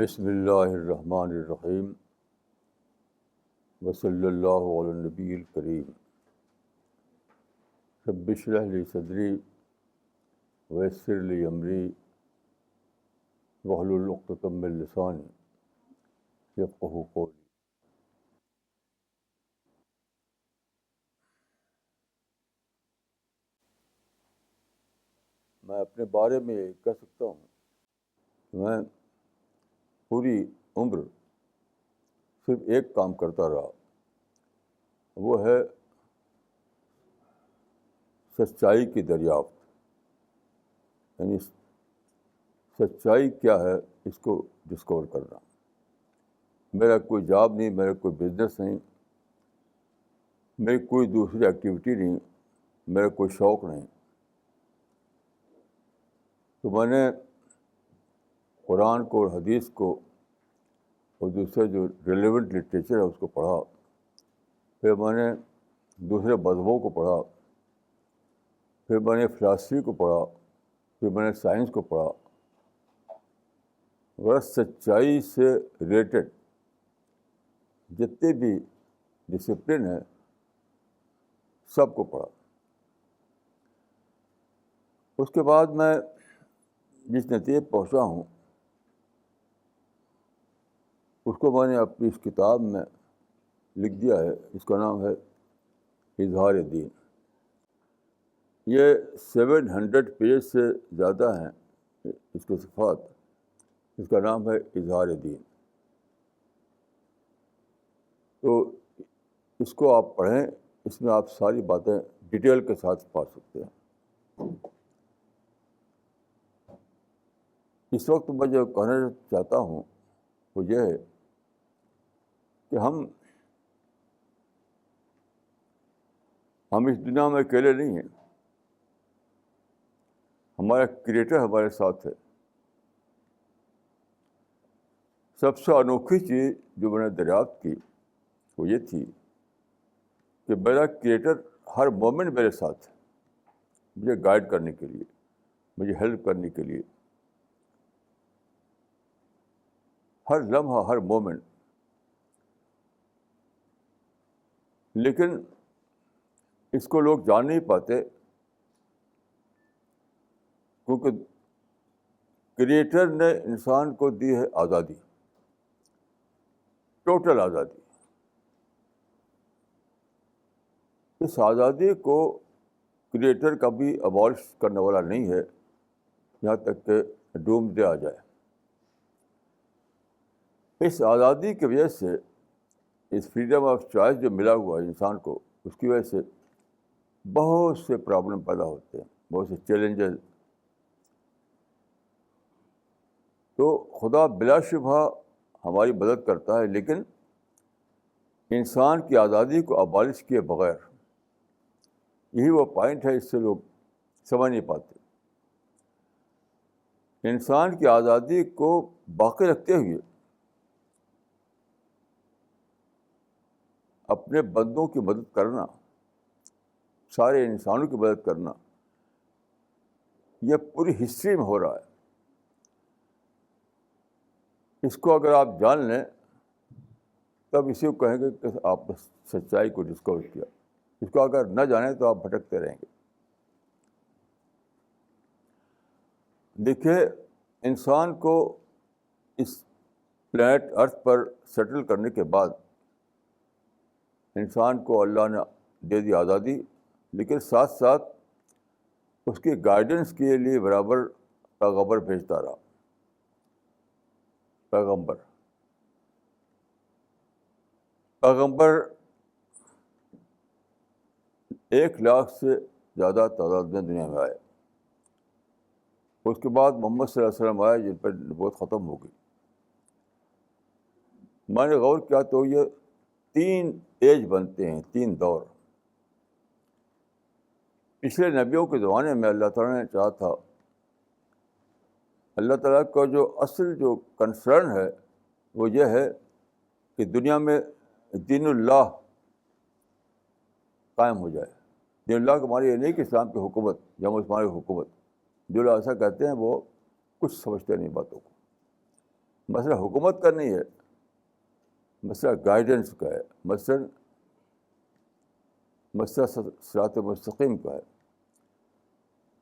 بسم اللہ الرحمن الرحیم وصلی اللہ علی النبی الکریم رب اشرح لی صدری ویسر لی امری واحلل عقدۃ من لسانی یفقہوا قولی۔ میں اپنے بارے میں یہ کہہ سکتا ہوں کہ میں پوری عمر صرف ایک کام کرتا رہا، وہ ہے سچائی کی دریافت، یعنی سچائی کیا ہے اس کو ڈسکور کرنا۔ میرا کوئی جاب نہیں، میرا کوئی بزنس نہیں، میری کوئی دوسری ایکٹیویٹی نہیں، میرا کوئی شوق نہیں۔ تو میں نے قرآن کو اور حدیث کو اور دوسرے جو ریلیونٹ لٹریچر ہے اس کو پڑھا، پھر میں نے دوسرے مذہبوں کو پڑھا، پھر میں نے فلاسفی کو پڑھا، پھر میں نے سائنس کو پڑھا، اور سچائی سے ریلیٹڈ جتنے بھی ڈسپلن ہیں سب کو پڑھا۔ اس کے بعد میں جس نتیجے پہنچا ہوں اس کو میں نے اپنی اس کتاب میں لکھ دیا ہے، اس کا نام ہے اظہار دین۔ یہ 700 پیج سے زیادہ ہیں اس کے صفحات، اس کا نام ہے اظہار دین۔ تو اس کو آپ پڑھیں، اس میں آپ ساری باتیں ڈیٹیل کے ساتھ پا سکتے ہیں۔ اس وقت میں جو کہنا چاہتا ہوں وہ یہ ہے کہ ہم اس دنیا میں اکیلے نہیں ہیں، ہمارا کریٹر ہمارے ساتھ ہے۔ سب سے انوکھی چیز جو میں نے دریافت کی وہ یہ تھی کہ میرا کریٹر ہر مومنٹ میرے ساتھ ہے، مجھے گائیڈ کرنے کے لیے، مجھے ہیلپ کرنے کے لیے، ہر لمحہ، ہر مومنٹ۔ لیکن اس کو لوگ جان نہیں پاتے کیونکہ کریٹر نے انسان کو دی ہے آزادی، ٹوٹل آزادی۔ اس آزادی کو کریٹر کبھی ابالش کرنے والا نہیں ہے یہاں تک کہ ڈوم دے آ جائے۔ اس آزادی کی وجہ سے، اس فریڈم آف چوائس جو ملا ہوا ہے انسان کو، اس کی وجہ سے بہت سے پرابلم پیدا ہوتے ہیں، بہت سے چیلنجز۔ تو خدا بلا شبہ ہماری مدد کرتا ہے، لیکن انسان کی آزادی کو ابالش کیے بغیر۔ یہی وہ پوائنٹ ہے، اس سے لوگ سمجھ نہیں پاتے۔ انسان کی آزادی کو باقی رکھتے ہوئے اپنے بندوں کی مدد کرنا، سارے انسانوں کی مدد کرنا، یہ پوری ہسٹری میں ہو رہا ہے۔ اس کو اگر آپ جان لیں تب اسی کو کہیں گے کہ آپ نے سچائی کو ڈسکور کیا۔ اس کو اگر نہ جانیں تو آپ بھٹکتے رہیں گے۔ دیکھیے، انسان کو اس پلانٹ ارتھ پر سیٹل کرنے کے بعد انسان کو اللہ نے دے دی آزادی، لیکن ساتھ ساتھ اس کی گائیڈنس کے لیے برابر پیغمبر بھیجتا رہا۔ پیغمبر 1,00,000 سے زیادہ تعداد میں دنیا میں آئے۔ اس کے بعد محمد صلی اللہ علیہ وسلم آئے جن پر نبوت ختم ہو گئی۔ میں نے غور کیا تو یہ 3 ایج بنتے ہیں، 3 دور۔ پچھلے نبیوں کے زمانے میں اللہ تعالیٰ نے چاہا تھا، اللہ تعالیٰ کا جو اصل جو کنسرن ہے وہ یہ ہے کہ دنیا میں دین اللہ قائم ہو جائے۔ دین اللہ کا معنی یہ نہیں کہ اسلام کی حکومت یا مسلمانوں کی حکومت۔ جو لوگ ایسا کہتے ہیں وہ کچھ سمجھتے نہیں باتوں کو۔ مسئلہ حکومت کا نہیں ہے، مسئلہ گائیڈنس کا ہے، مسئلہ صراط مستقیم کا ہے.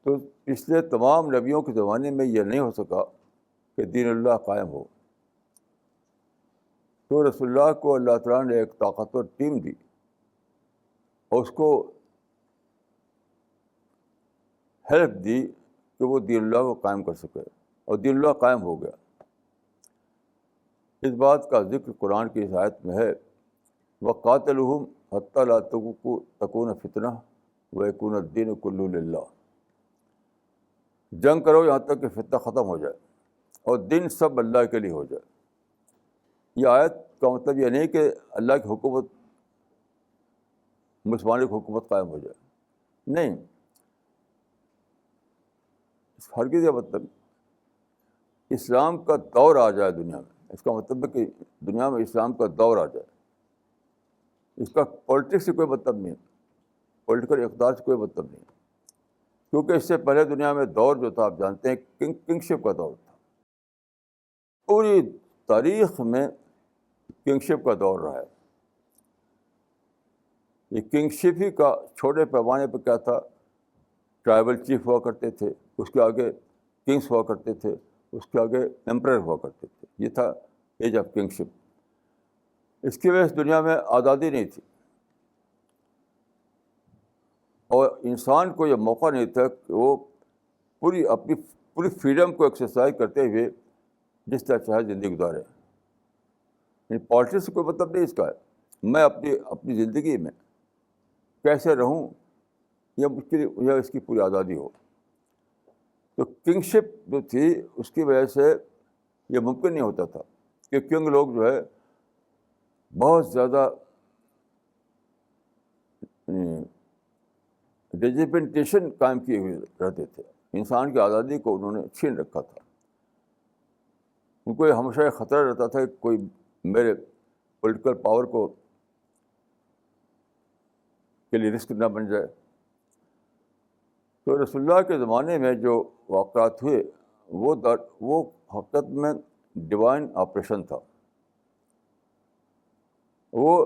تو پچھلے تمام نبیوں کے زمانے میں یہ نہیں ہو سکا کہ دین اللہ قائم ہو. تو رسول اللہ کو اللہ تعالیٰ نے ایک طاقتور ٹیم دی اور اس کو ہیلپ دی کہ وہ دین اللہ کو قائم کر سکے، اور دین اللہ قائم ہو گیا. اس بات کا ذکر قرآن کی اس آیت میں ہے، وَقَاتِلُوهُمْ حَتَّىٰ لَا تَكُونَ فِتْنَةٌ وَيَكُونَ الدِّينُ كُلُّهُ لِلَّهِ. جنگ کرو یہاں تک کہ فتنہ ختم ہو جائے اور دن سب اللہ کے لیے ہو جائے. یہ آیت کا مطلب یہ نہیں کہ اللہ کی حکومت، مسلمانوں کی حکومت قائم ہو جائے، نہیں. ہرگز یہ مطلب اسلام کا دور آ جائے دنیا میں. اس کا مطلب ہے کہ دنیا میں اسلام کا دور آ جائے. اس کا پولیٹکس سے کوئی مطلب نہیں، پولیٹیکل اقتدار سے کوئی مطلب نہیں، کیونکہ اس سے پہلے دنیا میں دور جو تھا آپ جانتے ہیں کنگشپ کا دور تھا. پوری تاریخ میں کنگشپ کا دور رہا ہے. یہ کنگشپ ہی کا چھوٹے پیمانے پہ کیا تھا، ٹرائبل چیف ہوا کرتے تھے، اس کے آگے کنگس ہوا کرتے تھے، اس کے آگے ایمپرر ہوا کرتے تھے. یہ تھا ایج آف کنگشپ. اس کی وجہ سے دنیا میں آزادی نہیں تھی، اور انسان کو یہ موقع نہیں تھا کہ وہ اپنی پوری فریڈم کو ایکسرسائز کرتے ہوئے جس طرح چاہے زندگی گزارے. پالیٹکس سے کوئی مطلب نہیں اس کا ہے. میں اپنی زندگی میں کیسے رہوں یہ اس کی پوری آزادی ہو. تو کنگشپ جو تھی اس کی وجہ سے یہ ممکن نہیں ہوتا تھا کہ کنگ لوگ جو ہے بہت زیادہ ریجیمنٹیشن قائم کیے ہوئے رہتے تھے. انسان کی آزادی کو انہوں نے چھین رکھا تھا. ان کو ہمیشہ یہ خطرہ رہتا تھا کہ کوئی میرے پولیٹیکل پاور کے لیے رسک نہ بن جائے. تو رسول اللہ کے زمانے میں جو واقعات ہوئے وہ حقیقت میں ڈیوائن آپریشن تھا. وہ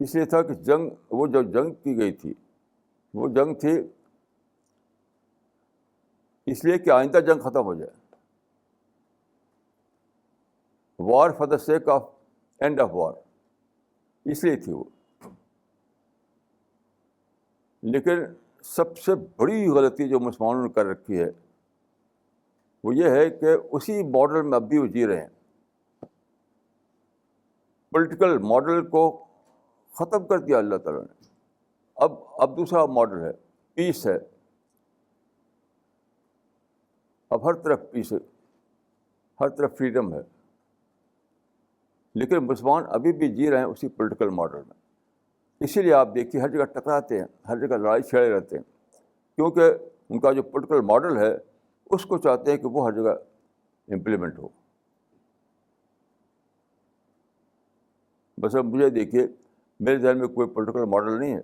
اس لیے تھا کہ وہ جو جنگ کی گئی تھی وہ جنگ تھی اس لیے کہ آئندہ جنگ ختم ہو جائے. War for the sake of end of war, اس لیے تھی وہ. لیکن سب سے بڑی غلطی جو مسلمانوں نے کر رکھی ہے وہ یہ ہے کہ اسی ماڈل میں اب بھی وہ جی رہے ہیں. پولیٹیکل ماڈل کو ختم کر دیا اللہ تعالیٰ نے. اب دوسرا ماڈل ہے، پیس ہے. اب ہر طرف پیس ہے، ہر طرف فریڈم ہے. لیکن مسلمان ابھی بھی جی رہے ہیں اسی پولیٹیکل ماڈل میں. اسی لیے آپ دیکھیے ہر جگہ ٹکراتے ہیں، ہر جگہ لڑائی چھڑے رہتے ہیں، کیونکہ ان کا جو پولیٹیکل ماڈل ہے اس کو چاہتے ہیں کہ وہ ہر جگہ امپلیمنٹ ہو. بس اب مجھے دیکھیے، میرے ذہن میں کوئی پولیٹیکل ماڈل نہیں ہے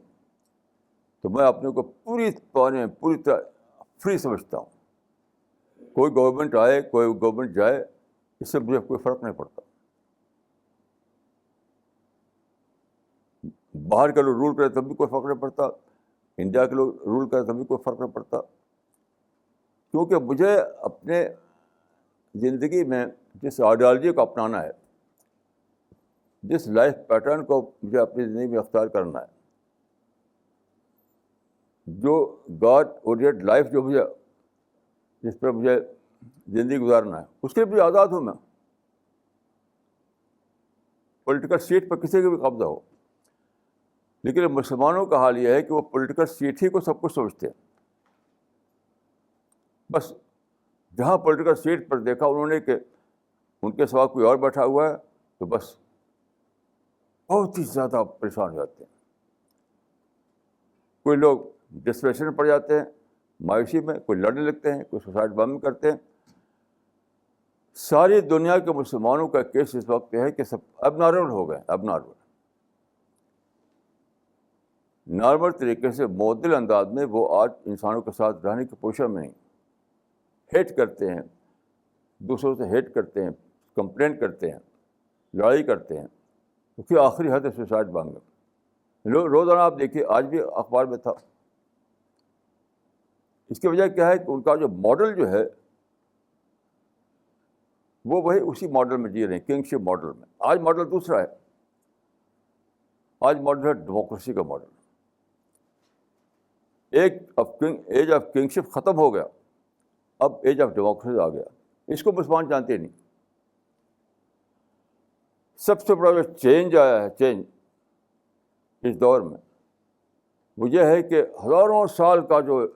تو میں اپنے کو پوری طرح فری سمجھتا ہوں. کوئی گورنمنٹ آئے کوئی گورنمنٹ جائے اس سے مجھے کوئی فرق نہیں پڑتا. باہر کے لوگ رول کرے تب بھی کوئی فرق نہیں پڑتا، انڈیا کے لوگ رول کرے تب بھی کوئی فرق نہیں پڑتا. کیونکہ مجھے اپنے زندگی میں جس آئیڈیالوجی کو اپنانا ہے، جس لائف پیٹرن کو مجھے اپنی زندگی میں اختیار کرنا ہے، جو گاڈ اورینٹڈ لائف جس پر مجھے زندگی گزارنا ہے، اس کے بھی آزاد ہوں میں. پولیٹیکل سیٹ پر کسی کا بھی قبضہ ہو. لیکن مسلمانوں کا حال یہ ہے کہ وہ پولیٹیکل سیٹ ہی کو سب کچھ سمجھتے ہیں. بس جہاں پولیٹیکل سیٹ پر دیکھا انہوں نے کہ ان کے سوا کوئی اور بیٹھا ہوا ہے تو بس بہت ہی زیادہ پریشان ہو جاتے ہیں. کوئی لوگ ڈسپریشن میں پڑ جاتے ہیں، مایوسی میں، کوئی لڑنے لگتے ہیں، کوئی سوسائڈ بامبنگ کرتے ہیں. ساری دنیا کے مسلمانوں کا کیس اس وقت یہ ہے کہ سب اب نارمل ہو گئے. اب نارمل طریقے سے معتدل انداز میں وہ آج انسانوں کے ساتھ رہنے کی پوزیشن میں نہیں. ہیٹ کرتے ہیں، دوسروں سے ہیٹ کرتے ہیں، کمپلین کرتے ہیں, لڑائی کرتے ہیں, تو پھر آخری حد ہے سوسائڈ مانگنا. روزانہ آپ دیکھیے, آج بھی اخبار میں تھا. اس کی وجہ کیا ہے کہ ان کا جو ماڈل جو ہے وہ وہی اسی ماڈل میں جی رہے ہیں, کنگ شپ ماڈل میں. آج ماڈل دوسرا ہے, آج ماڈل ہے ڈیموکریسی کا ماڈل. ایج آف کنگ شپ ختم ہو گیا, اب ایج آف ڈیموکریسی آ گیا. اس کو مسلمان جانتے نہیں. سب سے بڑا جو چینج آیا ہے, چینج اس دور میں, وہ یہ ہے کہ ہزاروں سال کا جو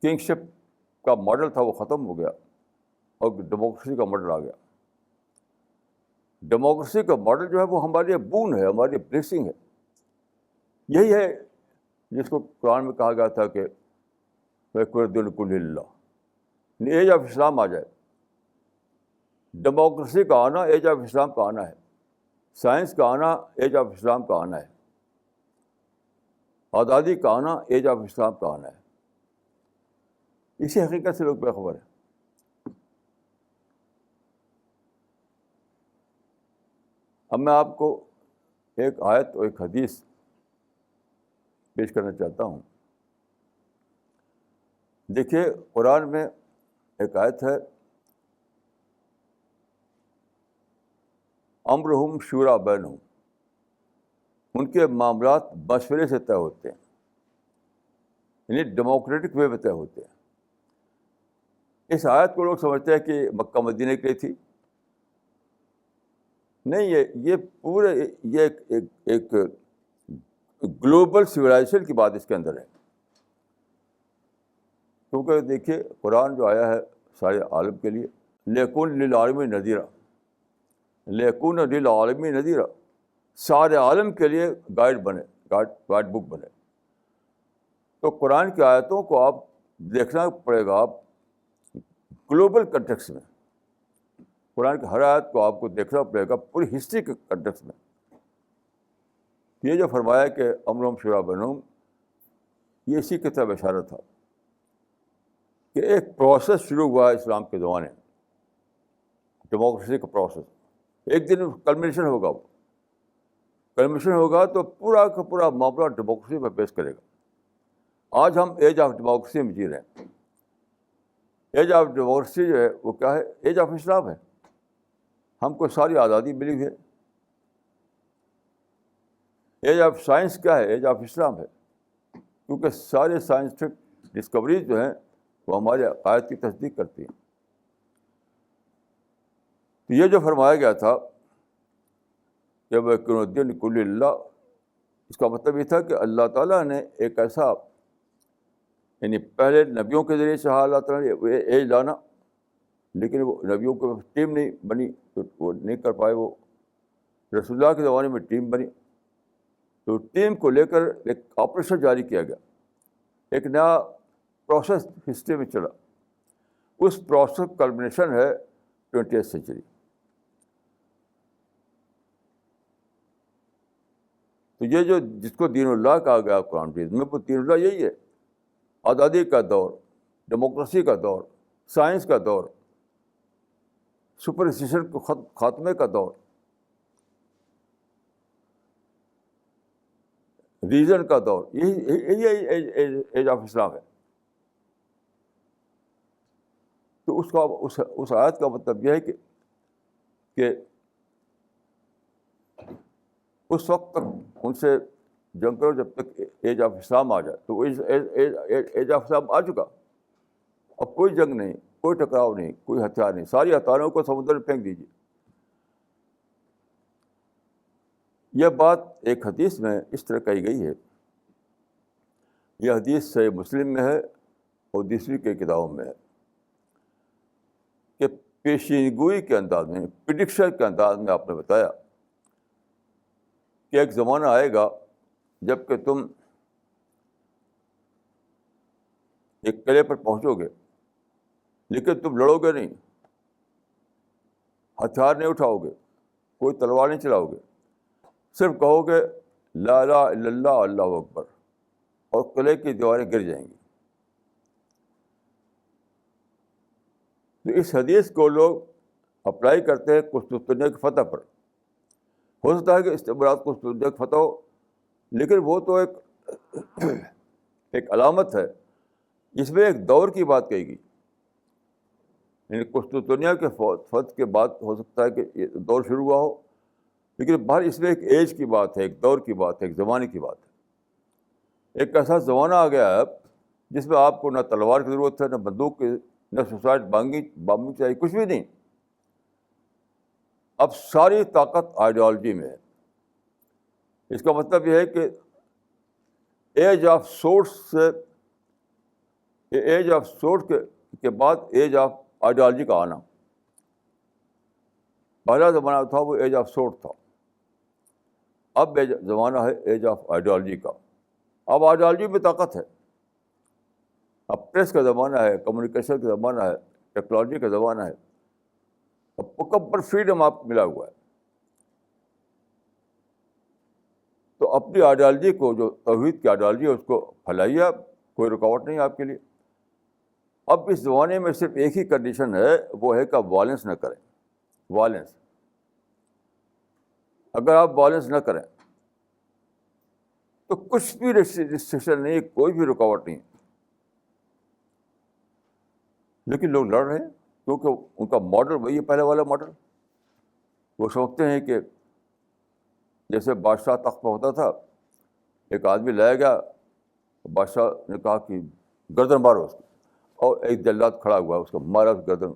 کنگ شپ کا ماڈل تھا وہ ختم ہو گیا اور ڈیموکریسی کا ماڈل آ گیا. ڈیموکریسی کا ماڈل جو ہے وہ ہمارے لیے بون ہے, ہماری بلیسنگ ہے. یہی ہے جس کو قرآن میں کہا گیا تھا کہ وَيَكْبِرُ كُلِّ اللَّهِ, ایج آف اسلام آ جائے. ڈیموکریسی کا آنا ایج آف اسلام کا آنا ہے, سائنس کا آنا ایج آف اسلام کا آنا ہے, آزادی کا آنا ایج آف اسلام کا آنا ہے. اسی حقیقت سے لوگ بے خبر ہیں. اب میں آپ کو ایک آیت اور ایک حدیث پیش کرنا چاہتا ہوں. دیکھیے, قرآن میں ایک آیت ہے, امرہم شورا بینہم, ان کے معاملات مشورے سے طے ہوتے ہیں, یعنی ڈیموکریٹک وے میں طے ہوتے ہیں. اس آیت کو لوگ سمجھتے ہیں کہ مکہ مدینہ کے لیے تھی. نہیں, یہ پورے یہ ایک گلوبل سویلائزیشن کی بات اس کے اندر ہے. کیونکہ دیکھیے, قرآن جو آیا ہے سارے عالم کے لیے, لیکن للعالمین نذیرا, لیکن للعالمین نذیرا, سارے عالم کے لیے گائیڈ بنے, گائیڈ بک بنے. تو قرآن کی آیتوں کو آپ دیکھنا پڑے گا, آپ گلوبل کنٹیکسٹ میں. قرآن کی ہر آیت کو آپ کو دیکھنا پڑے گا پوری ہسٹری کے کنٹیکسٹ میں. یہ جو فرمایا کہ امرہم شورا بینہم, یہ اسی کی طرف اشارہ تھا کہ ایک پروسیس شروع ہوا ہے اسلام کے زمانے میں, ڈیموکریسی کا پروسیس. ایک دن کلمنیشن ہوگا, وہ کلمنیشن ہوگا تو پورا کا پورا معاملہ ڈیموکریسی پر بیس کرے گا. آج ہم ایج آف ڈیموکریسی میں جی رہے ہیں. ایج آف ڈیموکریسی جو ہے وہ کیا ہے, ایج آف اسلام ہے. ہم کو ساری آزادی ملی ہوئی ہے. ایج آف سائنس کیا ہے, ایج آف اسلام ہے, کیونکہ سارے سائنٹفک ڈسکوریز جو ہیں وہ ہمارے عقائد کی تصدیق کرتی ہیں. تو یہ جو فرمایا گیا تھا کہ وَيَكُونُ الدِّينُ كُلُّهُ لِلَّهِ, اس کا مطلب یہ تھا کہ اللہ تعالیٰ نے ایک ایسا, یعنی پہلے نبیوں کے ذریعے سے اللہ تعالیٰ نے ایج لانا, لیکن وہ نبیوں کو ٹیم نہیں بنی تو وہ نہیں کر پائے. وہ رسول اللہ کے زمانے میں ٹیم بنی, تو ٹیم کو لے کر ایک آپریشن جاری کیا گیا, ایک نیا پروسیس ہسٹری میں چلا. اس پروسیس کلمنیشن ہے 20th سینچری. تو یہ جو جس کو دین اللہ کہا گیا قرآن میں, وہ دین اللہ یہی ہے. آزادی کا دور, ڈیموکریسی کا دور, سائنس کا دور, سپرسٹیشن کو خاتمے کا دور, ریزن کا دور, یہی ایج آف اسلام ہے. تو اس آیت کا مطلب یہ ہے کہ اس وقت تک ان سے جنگ کرو جب تک ایج آف اسلام آ جائے. تو وہ ایج آف اسلام آ چکا. اب کوئی جنگ نہیں, کوئی ٹکراؤ نہیں, کوئی ہتھیار نہیں, ساری ہتھیاروں کو سمندر میں پھینک دیجیے. یہ بات ایک حدیث میں اس طرح کہی گئی ہے. یہ حدیث صحیح مسلم میں ہے اور دوسری کی کتابوں میں ہے کہ پیشین گوئی کے انداز میں, پریڈکشن کے انداز میں آپ نے بتایا کہ ایک زمانہ آئے گا جب کہ تم ایک قلعے پر پہنچو گے, لیکن تم لڑو گے نہیں, ہتھیار نہیں اٹھاؤ گے, کوئی تلوار نہیں چلاؤ گے, صرف کہو گے لا الہ الا اللہ اللہ اکبر, اور قلعے کی دیواریں گر جائیں گی. تو اس حدیث کو لوگ اپلائی کرتے ہیں قسطنطنیہ کی فتح پر. ہو سکتا ہے کہ استعمارات قسطنطنیہ کی فتح ہو، لیکن وہ تو ایک علامت ہے. اس میں ایک دور کی بات کہی گئی، یعنی قسطنطنیہ کے فتح کے بعد ہو سکتا ہے کہ یہ دور شروع ہوا ہو، لیکن باہر اس میں ایک ایج کی بات ہے، ایک دور کی بات ہے، ایک زمانے کی بات ہے. ایک ایسا زمانہ آ گیا ہے جس میں آپ کو نہ تلوار کی ضرورت ہے، نہ بندوق کی، نہ سوسائڈ بامبنگ چاہیے، کچھ بھی نہیں. اب ساری طاقت آئیڈیالوجی میں ہے. اس کا مطلب یہ ہے کہ ایج آف سورس سے، ایج آف سورس کے بعد ایج آف آئیڈیالوجی کا آنا. پہلا زمانہ تھا وہ ایج آف سورس تھا، اب زمانہ ہے ایج آف آئیڈیالوجی کا. اب آئیڈیالوجی میں طاقت ہے. اب پریس کا زمانہ ہے، کمیونیکیشن کا زمانہ ہے، ٹیکنالوجی کا زمانہ ہے. اب مکمل فریڈم آپ کو ملا ہوا ہے. تو اپنی آئیڈیالوجی کو، جو توحید کی آئیڈیالوجی ہے، اس کو پھیلائیے آپ، کوئی رکاوٹ نہیں ہے آپ کے لیے. اب اس زمانے میں صرف ایک ہی کنڈیشن ہے، وہ ہے کہ آپ وائلنس نہ کریں. وائلنس، اگر آپ وائلنس نہ کریں تو کچھ بھی ریسٹرکشن نہیں، کوئی بھی رکاوٹ نہیں. لیکن لوگ لڑ رہے ہیں کیونکہ ان کا ماڈل وہی ہے، پہلے والا ماڈل. وہ سمجھتے ہیں کہ جیسے بادشاہ تخت پہ ہوتا تھا، ایک آدمی لایا گیا، بادشاہ نے کہا کہ گردن مارو اس کو، اور ایک جلاد کھڑا ہوا، اس کو مارا گردن.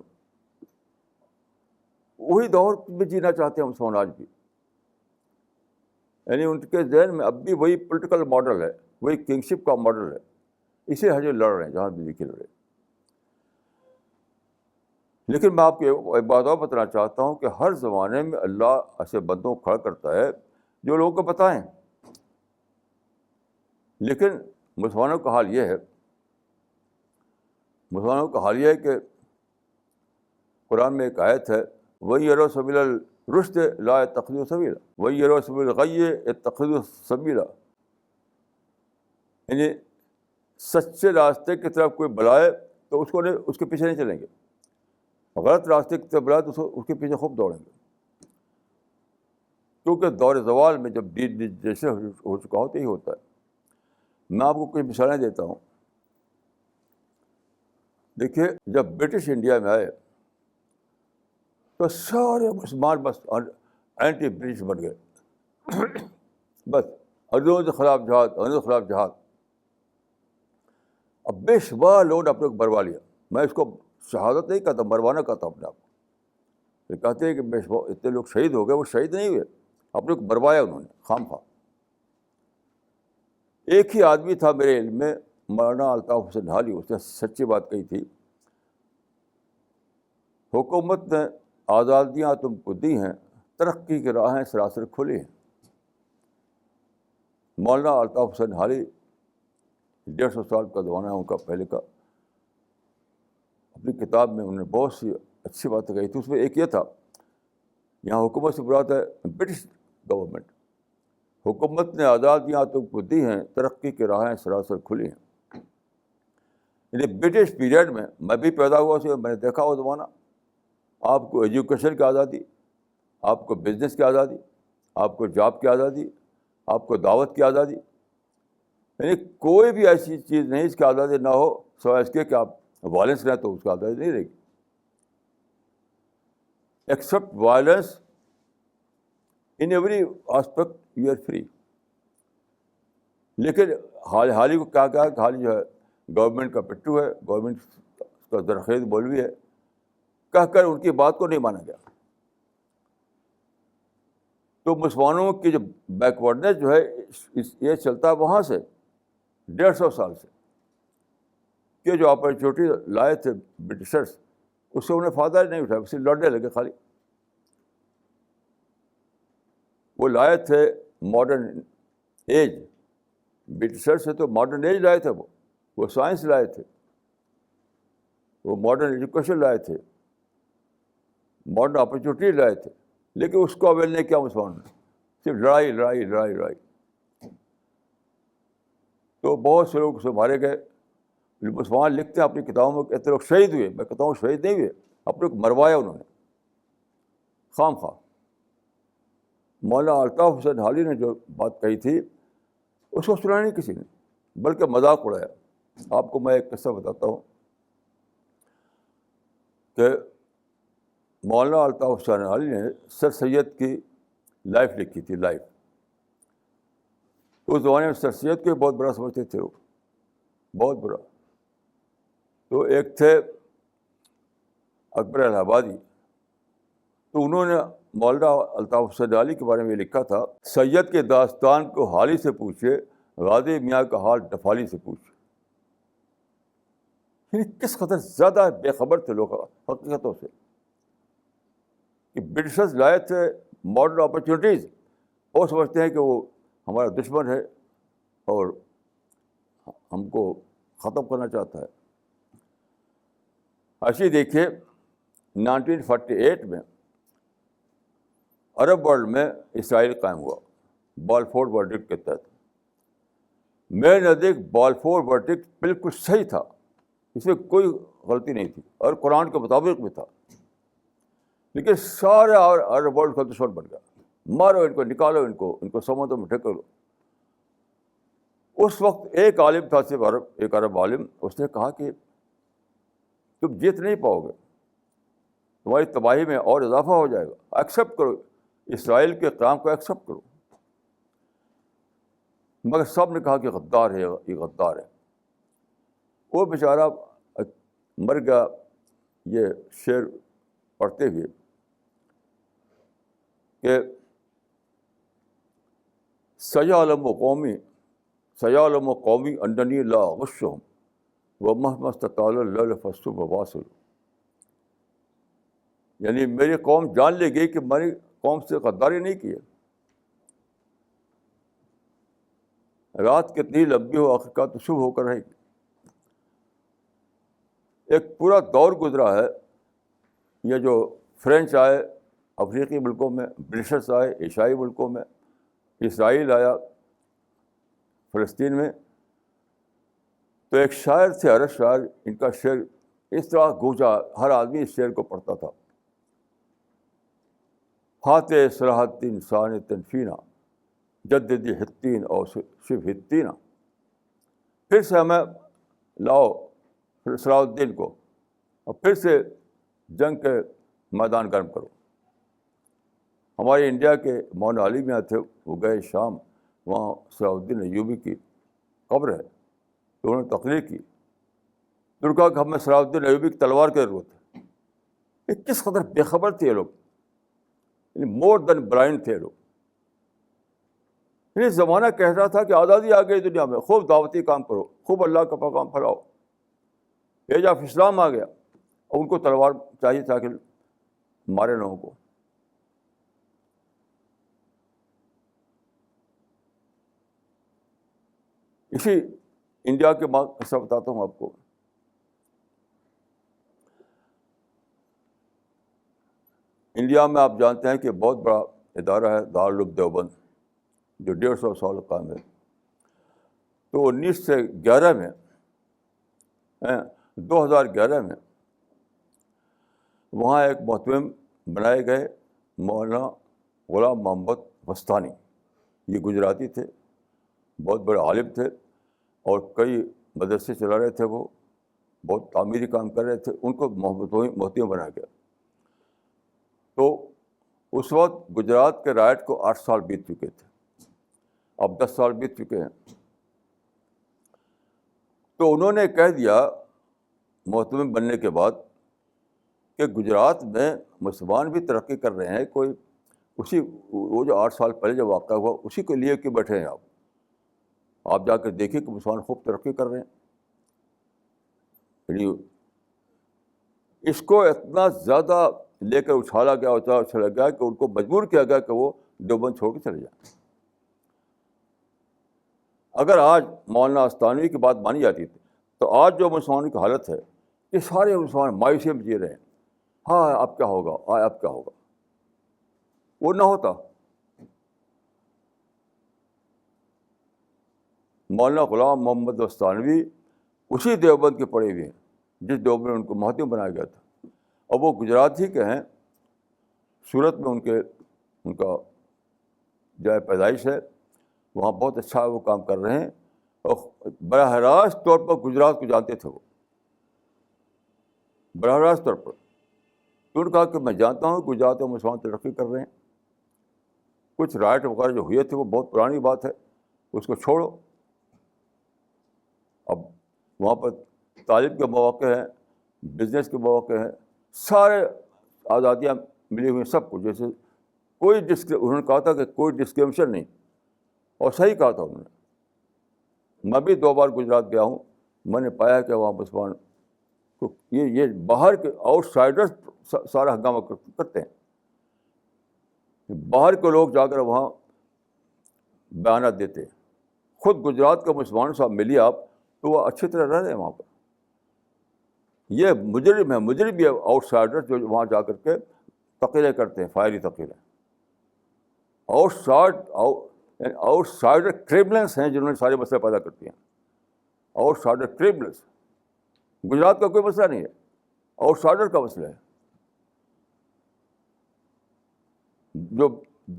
وہی دور میں جینا چاہتے ہیں مسلمان آج بھی. یعنی ان کے ذہن میں اب بھی وہی پولیٹیکل ماڈل ہے، وہی کنگشپ کا ماڈل ہے. اسے ہجے لڑ رہے ہیں جہاں بھی دیکھے لڑے. لیکن میں آپ کو ایک بات اور بتانا چاہتا ہوں کہ ہر زمانے میں اللہ ایسے بندوں کو کھڑا کرتا ہے جو لوگوں کو بتائیں. لیکن مسلمانوں کا حال یہ ہے، کہ قرآن میں ایک آیت ہے، وَإِن يَرَوْا سَبِيلَ الرُّشْدِ لَا يَتَّخِذُوهُ سَبِيلًا وَإِن يَرَوْا سَبِيلَ الْغَيِّ يَتَّخِذُوهُ سَبِيلًا. یعنی سچے راستے کی طرف کوئی بلائے تو اس کے پیچھے نہیں چلیں گے، غلط راستے کی طرف بلائے تو اس کے پیچھے خوب دوڑیں گے. کیونکہ دور زوال میں جب دین جیسے ہو چکا ہو تو یہی ہوتا ہے. میں آپ کو کچھ مثالیں دیتا ہوں. دیکھیے، جب برٹش انڈیا میں آئے تو سارے مسلمان بس اینٹی برٹش بن گئے. بس انگریزوں کے خلاف جہاد. اب بے شمار لوگوں نے اپنے کو مروا لیا. میں اس کو شہادت نہیں کہتا، مروانا کہتا اپنے آپ کو. یہ کہتے ہیں کہ بے شمار اتنے لوگ شہید ہو گئے. وہ شہید نہیں ہوئے، اپنے کو مروایا انہوں نے خام خواہ. ایک ہی آدمی تھا میرے علم میں، مولانا الطاف حسین حالی، اس نے سچی بات کہی تھی. حکومت نے آزادیاں تم کو دی ہیں، ترقی کی راہیں سراسر کھلی ہیں. مولانا الطاف حسین حالی 150 سال کا زمانہ ہے ان کا پہلے کا. اپنی کتاب میں انہوں نے بہت سی اچھی باتیں کہی تھی. اس میں ایک یہ تھا، یہاں حکومت سے مراد ہے برٹش گورنمنٹ. حکومت نے آزادیاں تم کو دی ہیں، ترقی کی راہیں سراسر کھلی ہیں. یعنی برٹش پیریڈ میں بھی پیدا ہوا سے میں نے دیکھا وہ زمانہ. آپ کو ایجوکیشن کی آزادی، آپ کو بزنس کی آزادی، آپ کو جاب کی آزادی، آپ کو دعوت کی آزادی. یعنی کوئی بھی ایسی چیز نہیں اس کی آزادی نہ ہو، سوائے اس کے کہ آپ وائلنس رہیں تو اس کی آزادی نہیں رہے گی. Except violence in every aspect you are free. لیکن حالی کو کیا کہ حالی جو ہے گورنمنٹ کا پٹو ہے، گورنمنٹ کا زرخیز مولوی ہے، کہہ کر ان کی بات کو نہیں مانا گیا. تو مسلمانوں کی جو بیکورڈنیس جو ہے یہ چلتا ہے وہاں سے 150 سال سے، کہ جو اپرچونیٹی لائے تھے برٹشرس، اس سے انہیں فائدہ نہیں اٹھایا، اسے لڑنے لگے. خالی وہ لائے تھے ماڈرن ایج. برٹشر سے تو ماڈرن ایج لائے تھے، وہ سائنس لائے تھے، وہ ماڈرن ایجوکیشن لائے تھے، ماڈرن اپرچونیٹی لائے تھے. لیکن اس کو اویل نہیں کیا مسلمان نے، صرف لڑائی. تو بہت سے لوگ اسے مارے گئے. مسلمان لکھتے ہیں اپنی کتابوں میں کہ اتنے لوگ شہید ہوئے. میں کہتا ہوں شہید نہیں ہوئے، اپنے کو مروایا انہوں نے. خام خواہ. مولانا الطاف حسین حالی نے جو بات کہی تھی اس کو سنا نہیں کسی نے, بلکہ مذاق اڑایا. آپ کو میں ایک قصہ بتاتا ہوں کہ مولانا الطاف حسین حالی نے سر سید کی لائف لکھی تھی, لائف. اس زمانے میں سر سید کو بہت بڑا سمجھتے تھے لوگ, بہت بڑا. تو ایک تھے اکبر الہ آبادی, تو انہوں نے مولانا الطاف حسین حالی کے بارے میں لکھا تھا, سید کے داستان کو حالی سے پوچھے, غازی میاں کا حال ڈفالی سے پوچھے. یعنی کس قدر زیادہ بے خبر تھے لوگ حقیقتوں سے, کہ برٹشرز لائے تھے ماڈرن اپرچونیٹیز, اور سمجھتے ہیں کہ وہ ہمارا دشمن ہے اور ہم کو ختم کرنا چاہتا ہے. ایسے دیکھیے 1948 میں عرب ورلڈ میں اسرائیل قائم ہوا بالفور ورڈکٹ کے تحت. میرے نزدیک بالفور ورڈکٹ بالکل صحیح تھا, اس میں کوئی غلطی نہیں تھی اور قرآن کے مطابق بھی تھا. لیکن سارے عرب ورلڈ کا دشمن بن گیا. مارو ان کو, نکالو ان کو سمندر میں ڈھکیلو. اس وقت ایک عالم تھا, صرف ایک عرب عالم, اس نے کہا کہ تم جیت نہیں پاؤ گے, تمہاری تباہی میں اور اضافہ ہو جائے گا. ایکسیپٹ کرو, اسرائیل کے قیام کو ایکسیپٹ کرو. مگر سب نے کہا کہ غدار ہے, یہ غدار ہے. وہ بیچارہ مر گیا یہ شعر پڑھتے ہوئے کہ سیعلم قومی اننی لا اغشهم ومهما استطال الليل فالصبح واصل. یعنی میری قوم جان لے گئی کہ میں نے قوم سے غداری نہیں کی ہے. رات کتنی لمبی ہو آخرکار تو صبح ہو کر رہے گی. ایک پورا دور گزرا ہے. یہ جو فرینچ آئے افریقی ملکوں میں, برٹشرز آئے ایشیائی ملکوں میں, اسرائیل آیا فلسطین میں, تو ایک شاعر تھے, عرب شاعر, ان کا شعر اس طرح گونجا, ہر آدمی اس شعر کو پڑھتا تھا. فاتح صلاح الدین ثانی تنفینہ جددی حتین اور شب حتینہ. پھر سے ہمیں لاؤ صلاح الدین کو اور پھر سے جنگ کے میدان گرم کرو. ہمارے انڈیا کے مولانا علی میاں تھے, وہ گئے شام, وہاں صلاح الدین ایوبی کی قبر ہے, تو انہوں نے تقریر کی. تو کہا کہ ہمیں صلاح الدین ایوبی کی تلوار کی ضرورت ہے. یہ کس قدر بے خبر تھے یہ لوگ, مور دین بلائنڈ تھے لوگ. یہ زمانہ کہہ رہا تھا کہ آزادی آ گئی دنیا میں, خوب دعوتی کام کرو, خوب اللہ کا پیغام پھیلاؤ. ایج آف اسلام آ گیا اور ان کو تلوار چاہیے تھا کہ مارے لوگوں کو. اسی انڈیا کے بعد قصہ بتاتا ہوں آپ کو. انڈیا میں آپ جانتے ہیں کہ بہت بڑا ادارہ ہے دارالعلوم دیوبند, جو 150 سال قائم ہے. تو 1911 میں 2011 میں وہاں ایک محتمم بنائے گئے مولانا غلام محمد مستانی. یہ گجراتی تھے, بہت بڑے عالم تھے اور کئی مدرسے چلا رہے تھے. وہ بہت تعمیری کام کر رہے تھے. ان کو محتمم بنایا گیا. تو اس وقت گجرات کے رائٹ کو 8 سال بیت چکے تھے, اب 10 سال بیت چکے ہیں. تو انہوں نے کہہ دیا محتمم بننے کے بعد کہ گجرات میں مسلمان بھی ترقی کر رہے ہیں, کوئی اسی وہ جو 8 سال پہلے جو واقعہ ہوا اسی کے لیے کہ بیٹھے ہیں آپ جا کر دیکھیے کہ مسلمان خوب ترقی کر رہے ہیں. یعنی اس کو اتنا زیادہ لے کر اچھالا گیا کہ ان کو مجبور کیا گیا کہ وہ دیوبند چھوڑ کے چلے جائیں. اگر آج مولانا استانوی کی بات مانی جاتی تھی تو آج جو مسلمانوں کی حالت ہے کہ سارے مسلمان مایوسی میں جی رہے ہیں. ہاں اب کیا ہوگا, اب کیا ہوگا. وہ نہ ہوتا. مولانا غلام محمد استانوی اسی دیوبند کے پڑھے ہوئے ہیں جس دیوبند میں ان کو محتمم بنایا گیا تھا, اور وہ گجرات ہی کے ہیں. سورت میں ان کا جائے پیدائش ہے، وہاں بہت اچھا وہ کام کر رہے ہیں، اور براہ راست طور پر گجرات کو جانتے تھے وہ، براہ راست طور پر. تو انہوں نے کہا کہ میں جانتا ہوں گجرات میں مسلمان ترقی کر رہے ہیں، کچھ رائٹ وغیرہ جو ہوئے تھے وہ بہت پرانی بات ہے، اس کو چھوڑو. اب وہاں پر تعلیم کے مواقع ہیں، بزنس کے مواقع ہیں، سارے آزادیاں ملی ہوئی ہیں سب کو. جیسے کوئی انہوں نے کہا تھا کہ کوئی ڈسکرمنیشن نہیں، اور صحیح کہا تھا انہوں نے. میں بھی 2 بار گجرات گیا ہوں، میں نے پایا کہ وہاں مسلمان یہ باہر کے آؤٹ سائڈرس سارا ہنگامہ کرتے ہیں. باہر کے لوگ جا کر وہاں بیانات دیتے ہیں. خود گجرات کے مسلمان صاحب ملیے آپ تو وہ اچھی طرح رہ رہے ہیں وہاں پر. یہ مجرم ہے، مجرم یہ آؤٹ سائڈر جو وہاں جا کر کے تقریر کرتے ہیں، فائری تقریر. آؤٹ سائڈر کرمنلس ہیں جنہوں نے سارے مسئلے پیدا کرتے ہیں. Out cider criminals. گجرات کا کوئی مسئلہ نہیں ہے، آؤٹ سائڈر کا مسئلہ ہے. جو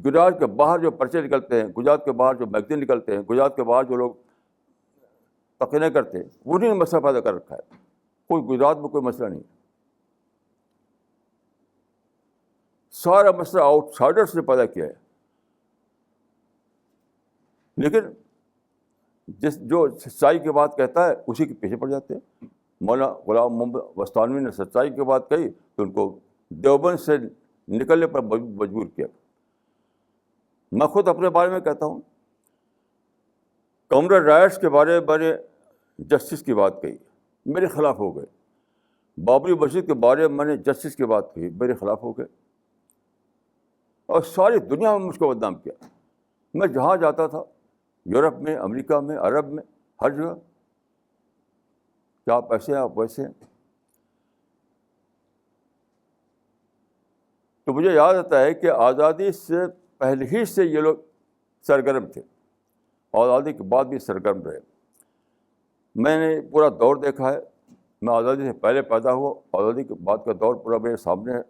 گجرات کے باہر جو پرچے نکلتے ہیں، گجرات کے باہر جو میگزین نکلتے ہیں، گجرات کے باہر جو لوگ تقریریں کرتے ہیں، انہیں نے مسئلہ پیدا کر رکھا ہے. کوئی گجرات میں کوئی مسئلہ نہیں ہے. سارا مسئلہ آؤٹ سائڈرس نے پیدا کیا ہے. لیکن جو سچائی کی بات کہتا ہے اسی کے پیچھے پڑ جاتے ہیں. مولانا غلام محمد وستانوی نے سچائی کی بات کہی تو ان کو دیوبند سے نکلنے پر مجبور کیا. میں خود اپنے بارے میں کہتا ہوں، کامریڈ رائٹس کے بارے میں میں نے جسٹس کی بات کہی، میرے خلاف ہو گئے. بابری مسجد کے بارے میں نے جسٹس کی بات کہی، میرے خلاف ہو گئے. اور ساری دنیا میں مجھ کو بدنام کیا. میں جہاں جاتا تھا، یورپ میں، امریکہ میں، عرب میں، ہر جگہ کہ آپ ایسے ہیں، آپ ویسے ہیں. تو مجھے یاد آتا ہے کہ آزادی سے پہلے ہی سے یہ لوگ سرگرم تھے، آزادی کے بعد بھی سرگرم رہے. میں نے پورا دور دیکھا ہے. میں آزادی سے پہلے پیدا ہوا، آزادی کے بعد کا دور پورا میرے سامنے ہے.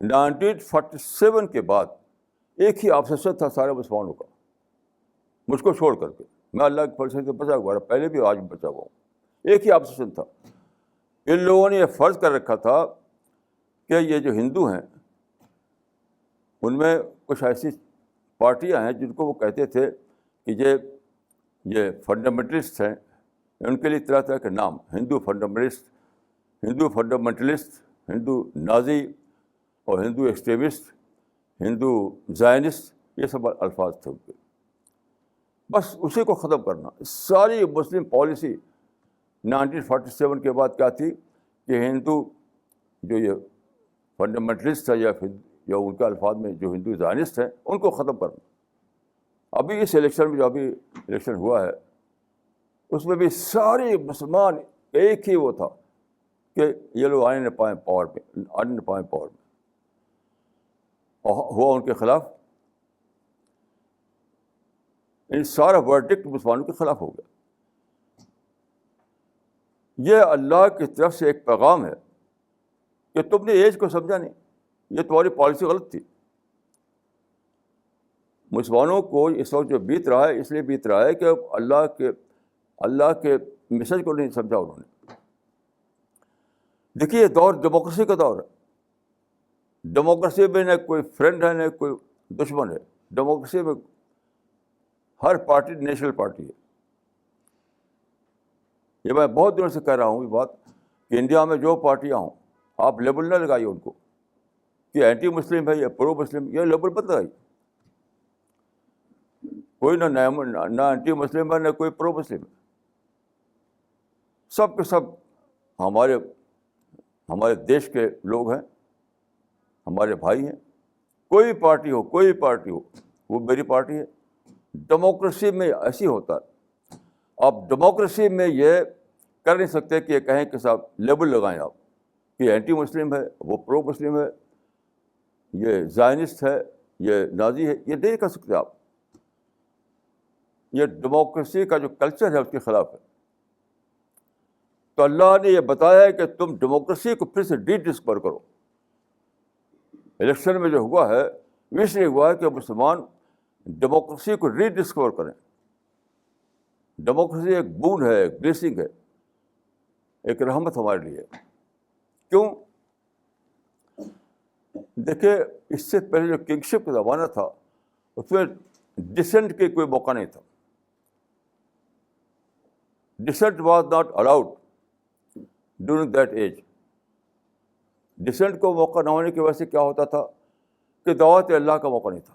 1947 کے بعد ایک ہی آبسیشن تھا سارے مسلمانوں کا، مجھ کو چھوڑ کر کے. میں اللہ کے فضل سے بچا ہوا، پہلے بھی آج بھی بچا ہوا ہوں. ایک ہی آبسیشن تھا. ان لوگوں نے یہ فرض کر رکھا تھا کہ یہ جو ہندو ہیں ان میں کچھ ایسی پارٹیاں ہیں جن کو وہ کہتے تھے کہ یہ فنڈامنٹلسٹ ہیں. ان کے لیے طرح طرح کے نام، ہندو فنڈامنٹلسٹ، ہندو نازی اور ہندو ایکسٹریمسٹ، ہندو زائنسٹ، یہ سب الفاظ تھے ان کے. بس اسی کو ختم کرنا. ساری مسلم پالیسی 1947 کے بعد کیا تھی کہ ہندو جو یہ فنڈامنٹلسٹ ہے یا ان کے الفاظ میں جو ہندو زائنسٹ ہیں ان کو ختم کرنا. ابھی اس الیکشن میں جو ابھی الیکشن ہوا ہے اس میں بھی سارے مسلمان ایک ہی وہ تھا کہ یہ لوگ آنے نہ پائیں پاور میں، اور ہوا ان کے خلاف. ان سارا ورڈکٹ مسلمانوں کے خلاف ہو گیا. یہ اللہ کی طرف سے ایک پیغام ہے کہ تم نے ایج کو سمجھا نہیں، یہ تمہاری پالیسی غلط تھی. مسلمانوں کو اس وقت جو بیت رہا ہے اس لیے بیت رہا ہے کہ اللہ کے میسج کو نہیں سمجھا انہوں نے. دیکھیے یہ دور ڈیموکریسی کا دور ہے. ڈیموکریسی میں نہ کوئی فرینڈ ہے نہ کوئی دشمن ہے. ڈیموکریسی میں ہر پارٹی نیشنل پارٹی ہے. یہ میں بہت دنوں سے کہہ رہا ہوں یہ بات کہ انڈیا میں جو پارٹیاں ہوں آپ لیبل نہ لگائیے ان کو کہ اینٹی مسلم ہے یا پرو مسلم، یہ لیبل مت لگائیے. کوئی نہ اینٹی مسلم ہے نہ کوئی پرو مسلم ہے. سب کے سب ہمارے دیش کے لوگ ہیں، ہمارے بھائی ہیں. کوئی پارٹی ہو وہ میری پارٹی ہے. ڈیموکریسی میں ایسی ہوتا ہے. آپ ڈیموکریسی میں یہ کر نہیں سکتے کہ یہ کہیں کہ صاحب لیبل لگائیں آپ کہ اینٹی مسلم ہے، وہ پرو مسلم ہے، یہ زائنسٹ ہے، یہ نازی ہے. یہ نہیں کر سکتے آپ. یہ ڈیموکریسی کا جو کلچر ہے اس کے خلاف ہے. تو اللہ نے یہ بتایا ہے کہ تم ڈیموکریسی کو پھر سے ڈسکور کرو. الیکشن میں جو ہوا ہے اس لیے ہوا ہے کہ مسلمان ڈیموکریسی کو ری ڈسکور کریں. ڈیموکریسی ایک بون ہے, ایک بلیسنگ ہے, ایک رحمت ہمارے لیے. کیوں؟ دیکھیں, اس سے پہلے جو کنگشپ کا زمانہ تھا اس میں ڈسینٹ کے کوئی موقع نہیں تھا. Dissent was not allowed during that age. Dissent کو موقع نہ ہونے کی وجہ سے کیا ہوتا تھا کہ دعوت اللہ کا موقع نہیں تھا.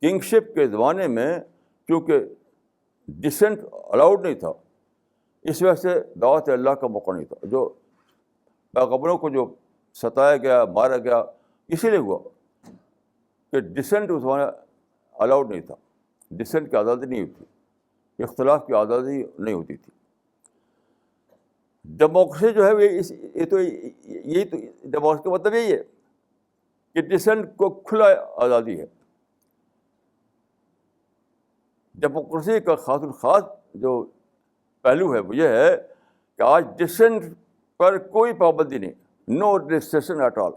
کنگشپ کے زمانے میں چونکہ ڈسینٹ الاؤڈ نہیں تھا, اس وجہ سے دعوت اللہ کا موقع نہیں تھا. جو پیغمبروں کو جو ستایا گیا, مارا گیا, اسی لیے ہوا کہ ڈسینٹ اس زمانے الاؤڈ نہیں تھا. ڈسینٹ کی آزادی نہیں ہوتی, اختلاف کی آزادی نہیں ہوتی تھی. ڈیموکریسی جو ہے یہی تو ڈیموکریسی کا مطلب یہی ہے کہ ڈسینٹ کو کھلا آزادی ہے. ڈیموکریسی کا خاص جو پہلو ہے وہ یہ ہے کہ آج ڈسینٹ پر کوئی پابندی نہیں, نو ریسٹرکشن ایٹ آل.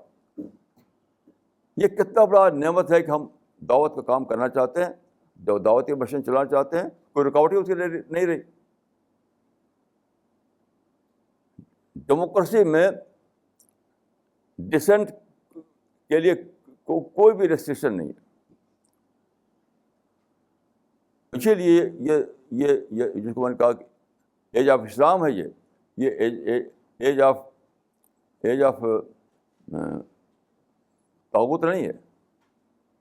یہ کتنا بڑا نعمت ہے کہ ہم دعوت کا کام کرنا چاہتے ہیں, جو دعوتی مشن چلانا چاہتے ہیں, کوئی رکاوٹ ہی اس کے لیے نہیں رہی. ڈیموکریسی میں ڈسینٹ کے لیے کوئی بھی ریسٹرکشن نہیں ہے. اسی لیے یہ جس کو میں نے کہا کہ ایج آف اسلام ہے, یہ ایج آف طاغوت نہیں ہے.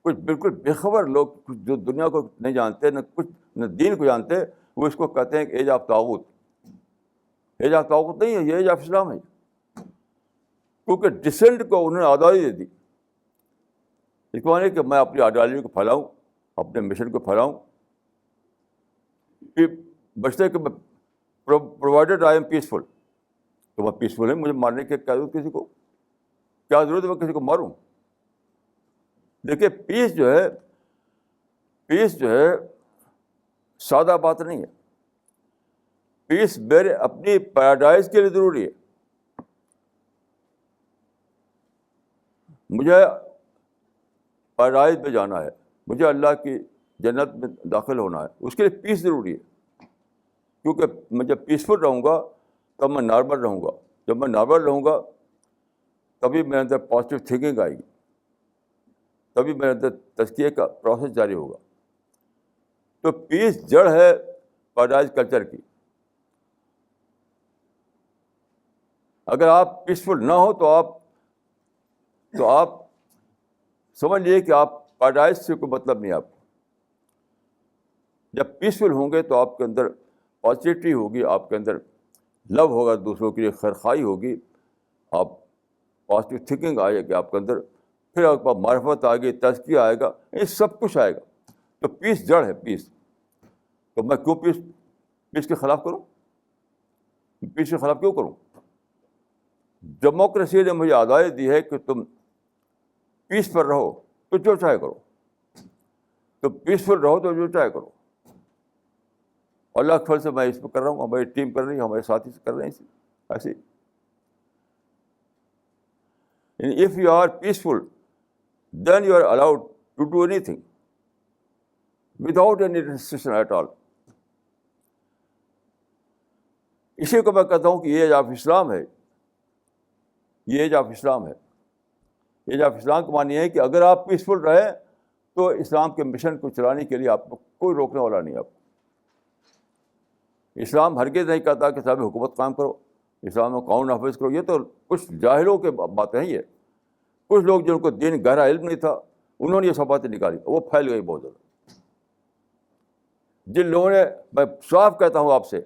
کچھ بالکل بےخبر لوگ جو دنیا کو نہیں جانتے, نہ دین کو جانتے, وہ اس کو کہتے ہیں کہ ایج آف طاغوت. ایج آف طاغوت نہیں ہے, یہ ایج آف اسلام ہے. کیونکہ ڈسینٹ کو انہوں نے آزادی دے دی. اس کو مانے کہ میں اپنی آئیڈیالوجی کو پھیلاؤں, اپنے مشن کو پھیلاؤں, بچتے کہ پرووائڈیڈ آئی ایم پیسفل. تو میں پیسفل ہے, مجھے مارنے کی کیا ضرورت کسی کو, کیا ضرورت ہے میں کسی کو ماروں. دیکھیے پیس جو ہے سادہ بات نہیں ہے. پیس میرے اپنی پیراڈائز کے لیے ضروری ہے. مجھے پیراڈائز میں جانا ہے, مجھے اللہ کی جنت میں داخل ہونا ہے, اس کے لیے پیس ضروری ہے. کیونکہ میں جب پیسفل رہوں گا تب میں نارمل رہوں گا. جب میں نارمل رہوں گا تبھی میرے اندر پازیٹیو تھنکنگ آئے گی, تبھی میرے اندر تزکیے کا پروسیس جاری ہوگا. تو پیس جڑ ہے پیراڈائز کلچر کی. اگر آپ پیسفل نہ ہو تو آپ سمجھ لیجیے کہ آپ پیراڈائز سے کوئی مطلب نہیں. آپ جب پیسفل ہوں گے تو آپ کے اندر پازیٹیوٹی ہوگی, آپ کے اندر لو ہوگا, دوسروں کے لیے خیرخواہی ہوگی, آپ پازیٹیو تھنکنگ آئے گی آپ کے اندر, پھر آپ کا معرفت آئے گی, تزکیہ آئے گا, یہ سب کچھ آئے گا. تو پیس جڑ ہے, پیس. تو میں کیوں پیس کے خلاف کروں؟ پیس کے خلاف کیوں کروں؟ ڈیموکریسی نے مجھے آزادی دی ہے کہ تم پیس پر رہو تو جو چاہے کرو, تو پیسفل رہو تو جو چاہے کرو. اللہ کے فضل سے میں اس پہ کر رہا ہوں, ہماری ٹیم کر رہی ہے, ہمارے ساتھی سے کر رہے ہیں ایسے. If you are peaceful, then you are allowed to do anything without any restriction at all. اسی کو میں کہتا ہوں کہ یہ ایج آف اسلام ہے. یہ ایج آف اسلام ہے. ایج آف اسلام کا معنی ہے کہ اگر آپ پیسفل رہیں تو اسلام کے مشن کو چلانے کے لیے آپ کو کوئی روکنے والا نہیں. آپ اسلام ہرگز نہیں کہتا کہ صاحب حکومت قائم کرو, اسلام میں قانون نافذ کرو. یہ تو کچھ جاہلوں کے باتیں ہیں. یہ کچھ لوگ جن کو دین گہرا علم نہیں تھا انہوں نے یہ سب باتیں نکالی, وہ پھیل گئی بہت زیادہ. جن لوگوں نے, میں صاف کہتا ہوں آپ سے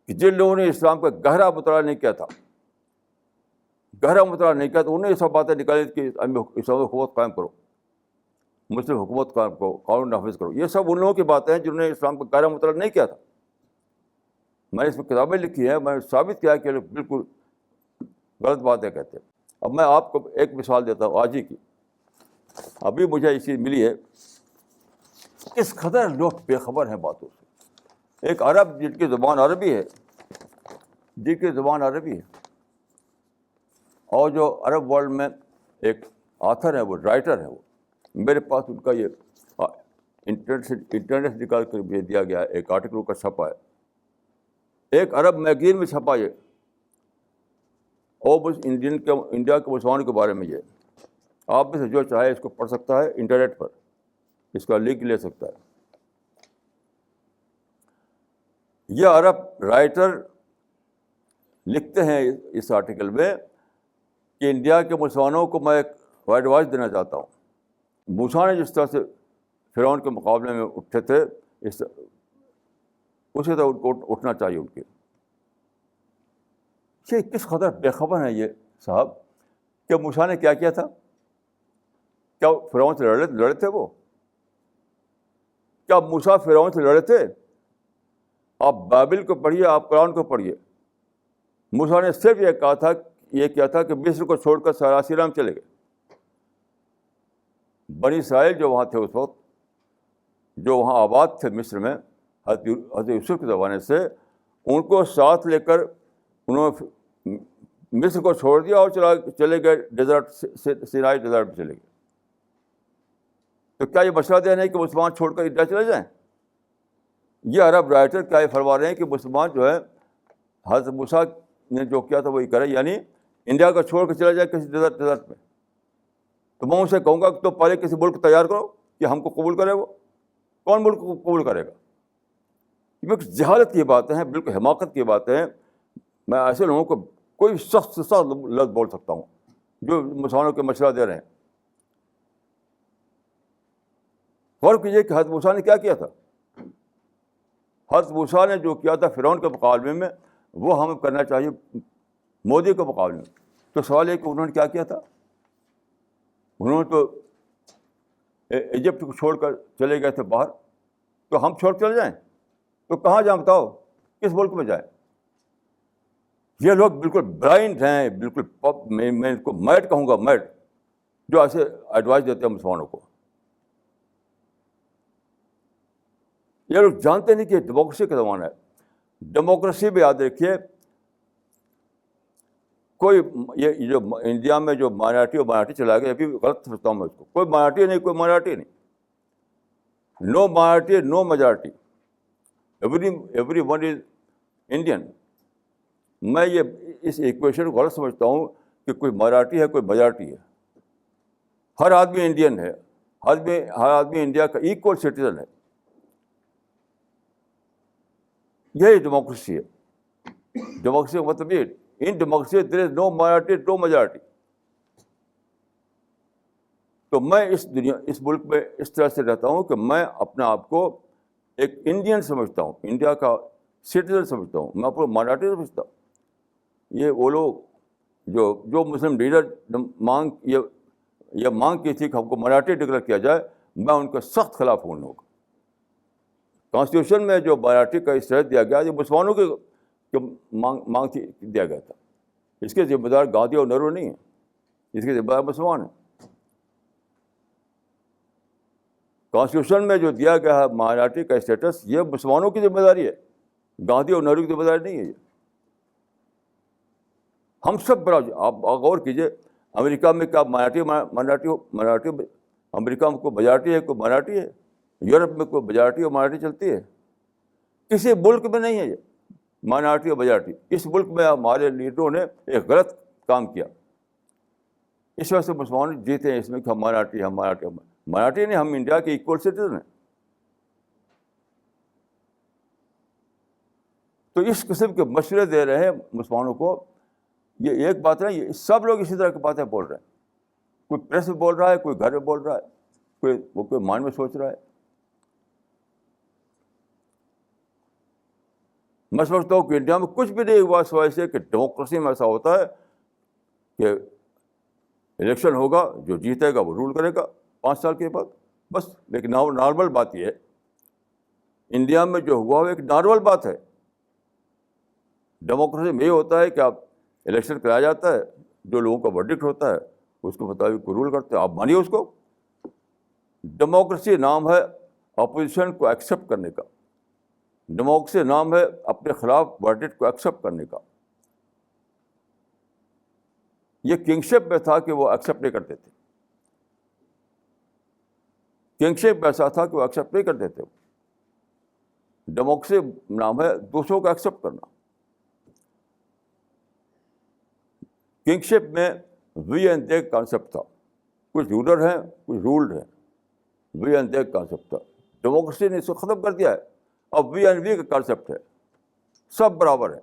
کہ جن لوگوں نے اسلام کا گہرا مطالعہ نہیں کیا تھا, تو انہوں نے یہ سب باتیں نکالی کہ اسلام حکومت قائم کرو, مسلم حکومت قائم کرو, قانون نافذ کرو. یہ سب ان لوگوں کی باتیں ہیں جنہوں نے اسلام کا گہرا مطالعہ نہیں کیا تھا. میں نے اس میں کتابیں لکھی ہیں, میں نے ثابت کیا کہ بالکل غلط باتیں کہتے ہیں. اب میں آپ کو ایک مثال دیتا ہوں آج ہی کی, ابھی مجھے یہ چیز ملی ہے. کس قدر لوگ بے خبر ہیں باتوں سے. ایک عرب جن کی زبان عربی ہے, اور جو عرب ورلڈ میں ایک آتھر ہے، وہ رائٹر ہے، وہ میرے پاس ان کا یہ انٹرنیٹ سے نکال کر بھیج دیا گیا ہے، ایک آرٹیکل کا چھپا ہے، ایک عرب میگزین میں چھپا یہ، اور انڈیا کے مسلمانوں کے بارے میں یہ. آپ میں سے جو چاہے اس کو پڑھ سکتا ہے انٹرنیٹ پر، اس کا لنک لے سکتا ہے. یہ عرب رائٹر لکھتے ہیں اس آرٹیکل میں کہ انڈیا کے مسلمانوں کو میں ایک ایڈوائس دینا چاہتا ہوں. موسیٰ نے جس طرح سے فرعون کے مقابلے میں اٹھے تھے، اسی طرح ان کو اٹھنا چاہیے ان کے. یہ کس قدر بے خبر ہیں یہ صاحب کہ موسیٰ نے کیا کیا تھا؟ کیا فرعون سے لڑے تھے وہ؟ کیا موسیٰ فرعون سے لڑے تھے؟ آپ بائبل کو پڑھیے، آپ قرآن کو پڑھیے. موسیٰ نے صرف یہ کیا تھا کہ مصر کو چھوڑ کر سراسیرا میں چلے گئے. بنی اسرائیل جو وہاں تھے اس وقت، جو وہاں آباد تھے مصر میں حضرت یوسف کے زمانے سے، ان کو ساتھ لے کر انہوں نے مصر کو چھوڑ دیا اور چلے گئے ڈیزرٹ، سینائی ڈیزرٹ میں چلے گئے. تو کیا یہ مشورہ دے رہے ہیں کہ مسلمان چھوڑ کر انڈیا چلے جائیں؟ یہ عرب رائٹر کیا یہ فرما رہے ہیں کہ مسلمان جو ہے حضرت موسیٰ نے جو کیا تھا وہی کرے، یعنی انڈیا کو چھوڑ کر چلا جائے کسی ڈیزرٹ میں. تو میں اسے کہوں گا کہ تو پہلے کسی ملک تیار کرو کہ ہم کو قبول کرے. وہ کون ملک کو قبول کرے گا؟ یہ بالکل جہالت کی باتیں ہیں، بالکل حماقت کی باتیں ہیں. میں ایسے لوگوں کو کوئی سخت سے سخت لفظ بول سکتا ہوں جو مسلمانوں کے مشورہ دے رہے ہیں. غور کیجیے کہ حضرت موسیٰ نے کیا تھا. حضرت موسیٰ نے جو کیا تھا فرعون کے مقابلے میں، وہ ہمیں کرنا چاہیے مودی کے مقابلے میں. تو سوال یہ کہ انہوں نے کیا تھا؟ انہوں نے تو ایجپٹ کو چھوڑ کر چلے گئے تھے باہر. تو ہم چھوڑ چلے جائیں تو کہاں جائیں بتاؤ؟ کس ملک میں جائیں؟ یہ لوگ بالکل بلائنڈ ہیں، بالکل میں ان کو میڈ کہوں گا، میڈ، جو ایسے ایڈوائس دیتے ہیں مسلمانوں کو. یہ لوگ جانتے نہیں کہ ڈیموکریسی کا زمانہ ہے. ڈیموکریسی میں یاد رکھیے، کوئی یہ جو انڈیا میں جو مائنارٹی چلا گیا، ابھی غلط سمجھتا ہوں میں اس کو. کوئی مائنارٹی نہیں، کوئی مائنارٹی نہیں. No minority, no majority, everyone is Indian. میں یہ اس ایکویشن کو غلط سمجھتا ہوں کہ کوئی مائنارٹی ہے کوئی میجارٹی ہے. ہر آدمی انڈین ہے، ہر آدمی انڈیا کا ایکول سٹیزن ہے. یہی ڈیموکریسی ہے. ڈیموکریسی کا مطلب یہ، ان ڈیموکریسی دیر از نو مائنارٹی نو میجارٹی. تو میں اس ملک میں اس طرح سے رہتا ہوں کہ میں اپنے آپ کو ایک انڈین سمجھتا ہوں، انڈیا کا سٹیزن سمجھتا ہوں. میں اپنے مائنارٹی سمجھتا ہوں. یہ وہ لوگ جو مسلم لیڈر یہ مانگ کی تھی کہ ہم کو مائنارٹی ڈکلیئر کیا جائے، میں ان کے سخت خلاف ہوں. لوگ کانسٹیٹیوشن میں جو مائنارٹی کا استحصال دیا گیا، یہ مسلمانوں کے مانگ دیا گیا تھا. اس کے ذمہ دار گاندھی اور نہرو نہیں ہیں، اس کے ذمہ دار مسلمان ہیں. کانسٹیٹیوشن میں جو دیا گیا ہے مائنارٹی کا اسٹیٹس، یہ مسلمانوں کی ذمہ داری ہے، گاندھی اور نہرو کی ذمہ داری نہیں ہے. یہ ہم سب بڑا، آپ غور کیجیے، امریکہ میں کیا مائنارٹی امریکہ میں کوئی میجارٹی ہے کوئی مائنارٹی ہے؟ یورپ میں کوئی میجارٹی اور مائنارٹی چلتی ہے؟ کسی ملک میں نہیں ہے یہ مائنارٹی اور میجارٹی. اس ملک میں ہمارے لیڈروں نے ایک غلط کام کیا، اس وجہ سے مسلمان جیتے ہیں اس میں کہ ہم مائنارٹی نہیں، ہم انڈیا کے ایکول سٹیزن ہیں. تو اس قسم کے مشورے دے رہے ہیں مسلمانوں کو. یہ ایک بات نہیں، یہ سب لوگ اسی طرح کی باتیں بول رہے ہیں. کوئی پریس میں بول رہا ہے، کوئی گھر میں بول رہا ہے، کوئی مائنڈ میں سوچ رہا ہے. میں سمجھتا ہوں کہ انڈیا میں کچھ بھی نہیں ہوا سوائے سے کہ ڈیموکریسی میں ایسا ہوتا ہے کہ الیکشن ہوگا، جو جیتے گا وہ رول کرے گا 5 سال کے بعد، بس. لیکن نارمل بات یہ ہے، انڈیا میں جو ہوا وہ ایک نارمل بات ہے. ڈیموکریسی میں یہ ہوتا ہے کہ آپ الیکشن کرایا جاتا ہے، جو لوگوں کا ورڈکٹ ہوتا ہے اس کے مطابق رول کرتے ہیں، آپ مانیے اس کو. ڈیموکریسی نام ہے اپوزیشن کو ایکسیپٹ کرنے کا. ڈیموکریسی نام ہے اپنے خلاف ورڈکٹ کو ایکسیپٹ کرنے کا. یہ کنگشپ میں تھا کہ وہ ایکسیپٹ نہیں کرتے تھے. کنگشپ ایسا تھا کہ وہ ایکسیپٹ نہیں کرتے تھے. ڈیموکریسی نام ہے دوسروں کو ایکسیپٹ کرنا. کنگشپ میں وی اینڈ دے کانسیپٹ تھا. کچھ رولر ہیں, کچھ رولڈ ہیں. وی اینڈ دے کانسیپٹ تھا. ڈیموکریسی نے اس کو ختم کر دیا ہے. اب وی اینڈ وی کا کانسیپٹ ہے, سب برابر ہے.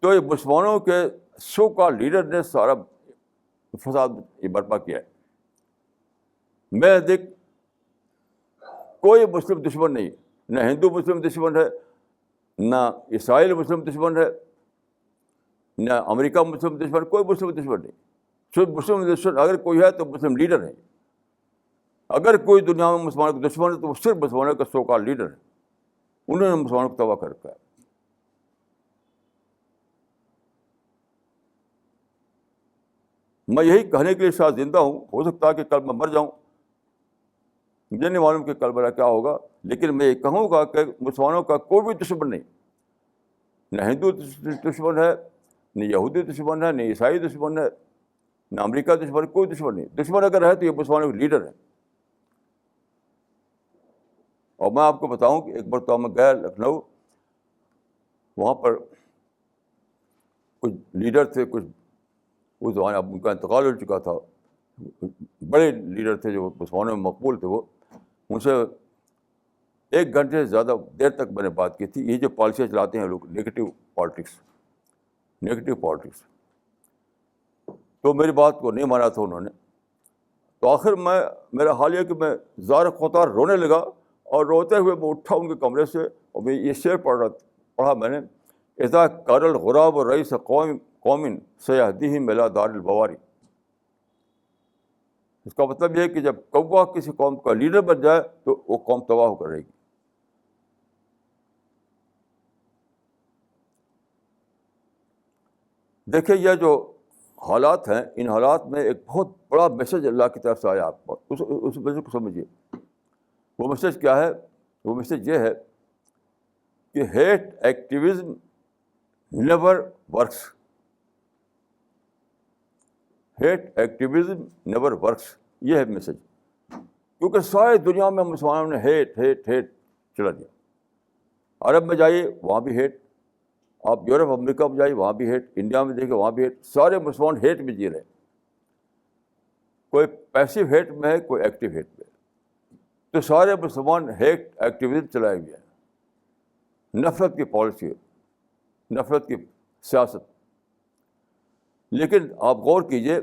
تو یہ مسلمانوں کے سو کال لیڈر نے سارا فساد یہ برپا کیا ہے. میں دیکھ کوئی مسلم دشمن نہیں, نہ ہندو مسلم دشمن ہے, نہ اسرائیل مسلم دشمن ہے, نہ امریکہ مسلم دشمن, کوئی مسلم دشمن نہیں. صرف مسلم دشمن اگر کوئی ہے تو مسلم لیڈر ہے. اگر کوئی دنیا میں مسلمانوں کا دشمن ہے تو وہ صرف مسلمانوں کا سو کال لیڈر ہے. انہوں نے مسلمانوں کو تباہ کر رکھا ہے. میں یہی کہنے کے لیے شاید زندہ ہوں. ہو سکتا ہے کہ کل میں مر جاؤں, مجھے نہیں معلوم کہ کل میرا کیا ہوگا, لیکن میں یہ کہوں گا کہ مسلمانوں کا کوئی بھی دشمن نہیں. نہ ہندو دشمن ہے, نہ یہودی دشمن ہے, نہ عیسائی دشمن ہے, نہ امریکہ دشمن, کوئی دشمن نہیں. دشمن اگر ہے تو یہ مسلمانوں کے لیڈر ہیں. اور میں آپ کو بتاؤں کہ ایک مرتبہ میں گیا لکھنؤ, وہاں پر کچھ لیڈر تھے, کچھ اس زمانے اب ان کا انتقال ہو چکا تھا, بڑے لیڈر تھے جو مسلمانوں میں مقبول تھے. وہ ان سے 1 گھنٹے سے زیادہ دیر تک میں نے بات کی تھی. یہ جو پالیسیاں چلاتے ہیں لوگ, نیگیٹو پالیٹکس, تو میری بات کو نہیں مانا تھا انہوں نے. تو آخر میرا حال یہ کہ میں زار قطار رونے لگا, اور روتے ہوئے میں اٹھا ان کے کمرے سے, اور میں یہ شعر پڑھا میں نے, اذا کار الغراب رئیس قوم سیہدیہم الی دار البواری. اس کا مطلب یہ ہے کہ جب کوا کسی قوم کا لیڈر بن جائے تو وہ قوم تباہ ہو کر رہے گی. دیکھیں یہ جو حالات ہیں, ان حالات میں ایک بہت بڑا میسج اللہ کی طرف سے آیا آپ کو. اس میسج کو سمجھیے. وہ میسج کیا ہے؟ وہ میسج یہ ہے کہ hate activism never works. Hate activism never works, یہ ہے میسج. کیونکہ ساری دنیا میں مسلمانوں نے ہیٹ ہیٹ ہیٹ چلا دیا. عرب میں جائیے وہاں بھی ہیٹ, آپ یورپ امریکہ میں جائیے وہاں بھی ہیٹ, انڈیا میں دیکھیں وہاں بھی ہیٹ. سارے مسلمان ہیٹ میں جی رہے ہیں. کوئی پیسو ہیٹ میں ہے, کوئی ایکٹیو ہیٹ میں. تو سارے مسلمان ہیٹ ایکٹیویزم چلائے ہوئے ہیں. نفرت کی پالیسی ہے, نفرت کی سیاست. لیکن آپ غور کیجیے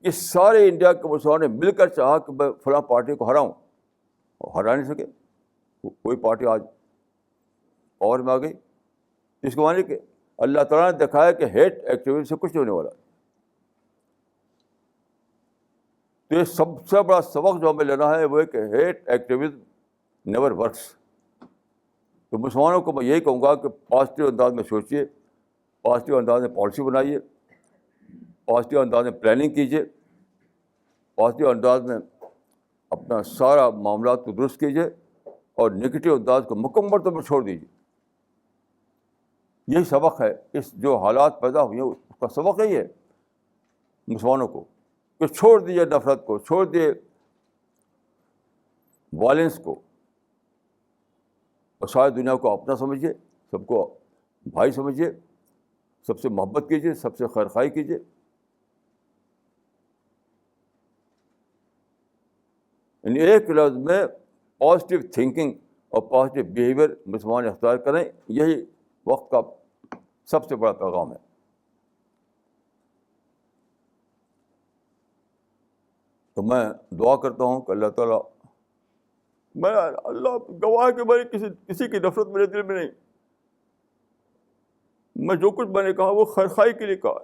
کہ سارے انڈیا کے مسلمانوں نے مل کر چاہا کہ میں فلاں پارٹی کو ہراؤں, اور ہرا نہیں سکے. کوئی پارٹی آج پاور میں آ گئی. اس کو مانے کہ اللہ تعالیٰ نے دکھایا کہ ہیٹ ایکٹیویزم سے کچھ نہیں ہونے والا. تو یہ سب سے بڑا سبق جو ہمیں لینا ہے وہ ہے کہ ہیٹ ایکٹیویزم نیور ورکس. تو مسلمانوں کو میں یہی کہوں گا کہ پازیٹیو انداز میں سوچیے, پازیٹیو انداز میں پالیسی بنائیے, پازیٹیو انداز میں پلاننگ کیجیے, پازیٹیو انداز میں اپنا سارا معاملات کو درست کیجیے, اور نگیٹو انداز کو مکمل طور پر چھوڑ دیجیے. یہی سبق ہے. اس جو حالات پیدا ہوئے ہیں اس کا سبق یہی ہے مسلمانوں کو, کہ چھوڑ دیجیے نفرت کو, چھوڑ دیے وائلنس کو, اور ساری دنیا کو اپنا سمجھیے, سب کو بھائی سمجھیے, سب سے محبت کیجیے, سب سے خیرخواہی کیجیے. یعنی ایک لفظ میں پازیٹیو تھنکنگ اور پازیٹیو بیہیویئر مسلمان اختیار کریں. یہی وقت کا سب سے بڑا پیغام ہے. تو میں دعا کرتا ہوں کہ اللہ تعالیٰ, میں اللہ گواہ کہ میں کسی کی نفرت میرے دل میں نہیں. میں جو کچھ میں نے کہا وہ خیرخواہی کے لیے کہا.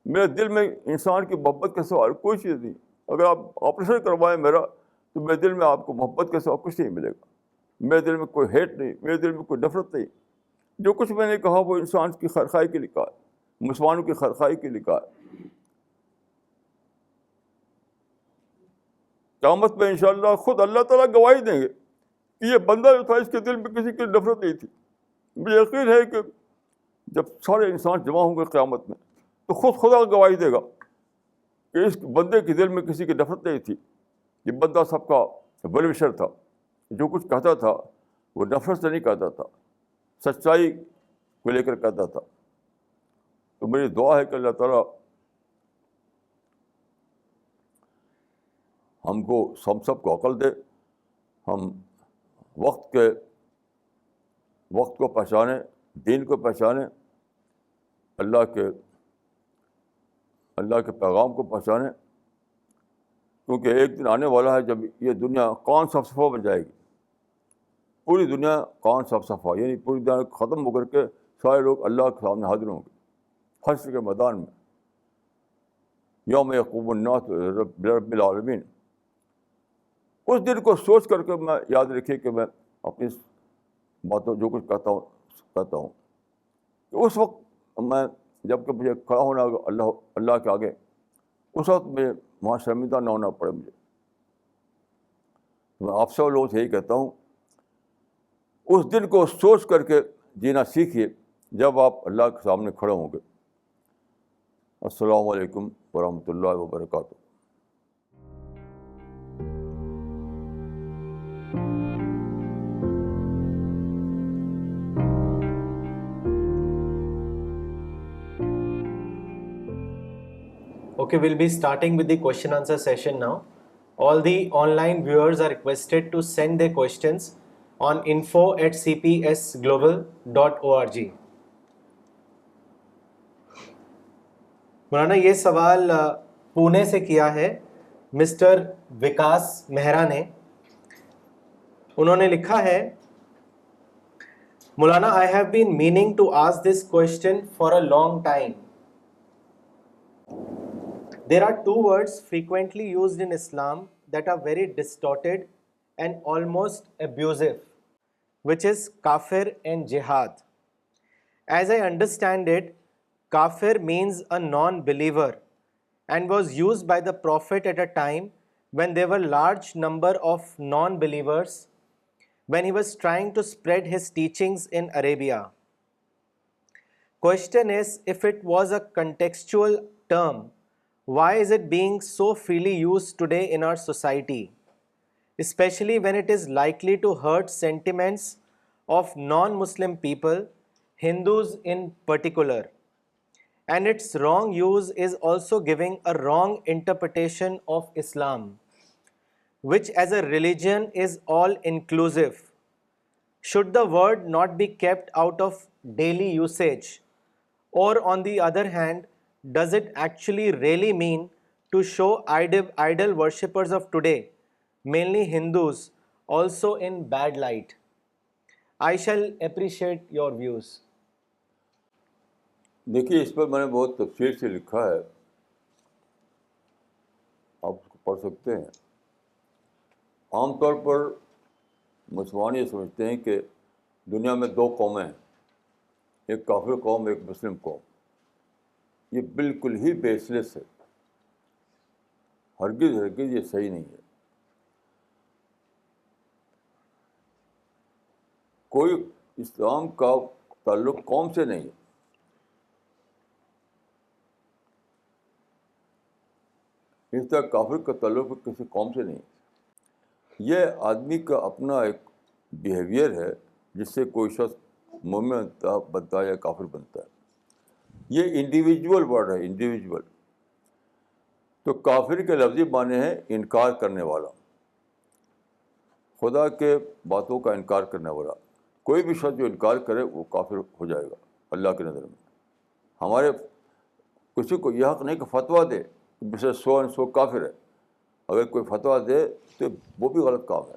میرے دل میں انسان کی محبت کے سوا کوئی چیز نہیں. اگر آپ آپریشن کروائیں میرا تو میرے دل میں آپ کو محبت کے سوا کچھ نہیں ملے گا. میرے دل میں کوئی ہیٹ نہیں, میرے دل میں کوئی نفرت نہیں. جو کچھ میں نے کہا وہ انسان کی خیرخواہی کے لیے کہا, مسلمانوں کی خیرخواہی کے لیے کہا. قیامت میں انشاءاللہ خود اللہ تعالیٰ گواہی دیں گے کہ یہ بندہ جو تھا اس کے دل میں کسی کی نفرت نہیں تھی. مجھے یقین ہے کہ جب سارے انسان جمع ہوں گے قیامت میں تو خود خدا گواہی دے گا کہ اس بندے کے دل میں کسی کی نفرت نہیں تھی. یہ بندہ سب کا ویل وشر تھا. جو کچھ کہتا تھا وہ نفرت سے نہیں کہتا تھا, سچائی کو لے کر کہتا تھا. تو میری دعا ہے کہ اللہ تعالیٰ ہم کو سب کو عقل دے, ہم وقت کو پہچانیں, دین کو پہچانیں, اللہ کے پیغام کو پہچانیں, کیونکہ ایک دن آنے والا ہے جب یہ دنیا کون صاف صفا بن جائے گی. پوری دنیا کون صاف صفا, یعنی پوری دنیا ختم ہو کر کے سارے لوگ اللہ کے سامنے حاضر ہوں گے حشر کے میدان میں. یوم یقوم الناس لرب العالمین. اس دن کو سوچ کر کے میں یاد رکھیے کہ میں اپنی باتوں جو کچھ کہتا ہوں کہ اس وقت میں جب کہ مجھے کھڑا ہونا ہوگا اللہ کے آگے, اس وقت مجھے وہاں شرمندہ نہ ہونا پڑے. میں آپ سب لوگوں سے یہی کہتا ہوں, اس دن کو سوچ کر کے جینا سیکھیے جب آپ اللہ کے سامنے کھڑے ہوں گے. السلام علیکم ورحمۃ اللہ وبرکاتہ. Okay, we'll be starting with the question answer session now. All the online viewers are requested to send their questions on info@cpsglobal.org. مولانا یہ سوال پونے سے کیا ہے مسٹر وکاس مہرا نے. انہوں نے لکھا ہے, مولانا I have been meaning to ask this question for a long time. There are two words frequently used in Islam that are very distorted and almost abusive, which is kafir and jihad. As I understand it, kafir means a non-believer and was used by the Prophet at a time when there were large number of non-believers, when he was trying to spread his teachings in Arabia. Question is, if it was a contextual term, why is it being so freely used today in our society, especially when it is likely to hurt sentiments of non-Muslim people, Hindus in particular? And its wrong use is also giving a wrong interpretation of Islam, which as a religion is all inclusive. Should the word not be kept out of daily usage? Or on the other hand, does it actually really mean to show idol worshippers of today, mainly Hindus, also in bad light? I shall appreciate your views. دیکھیے, اس پر میں نے بہت تفصیل سے لکھا ہے, آپ اس کو پڑھ سکتے ہیں. عام طور پر مسلمان یہ سمجھتے ہیں کہ دنیا میں دو قومیں ہیں, ایک کافر قوم, ایک مسلم قوم. یہ بالکل ہی بیس لیس ہے, ہرگز یہ صحیح نہیں ہے. کوئی اسلام کا تعلق قوم سے نہیں ہے. اس طرح کافر کا تعلق کسی قوم سے نہیں ہے. یہ آدمی کا اپنا ایک بیہیویئر ہے جس سے کوئی شخص مومن بنتا ہے یا کافر بنتا ہے. یہ انڈیویجول ورڈ ہے, انڈیویجول. تو کافر کے لفظی معنی ہے انکار کرنے والا, خدا کے باتوں کا انکار کرنے والا. کوئی بھی شخص جو انکار کرے وہ کافر ہو جائے گا اللہ کی نظر میں. ہمارے کسی کو یہ حق نہیں کہ فتویٰ دے کہ سو اینڈ سو کافر ہے. اگر کوئی فتویٰ دے تو وہ بھی غلط کام ہے.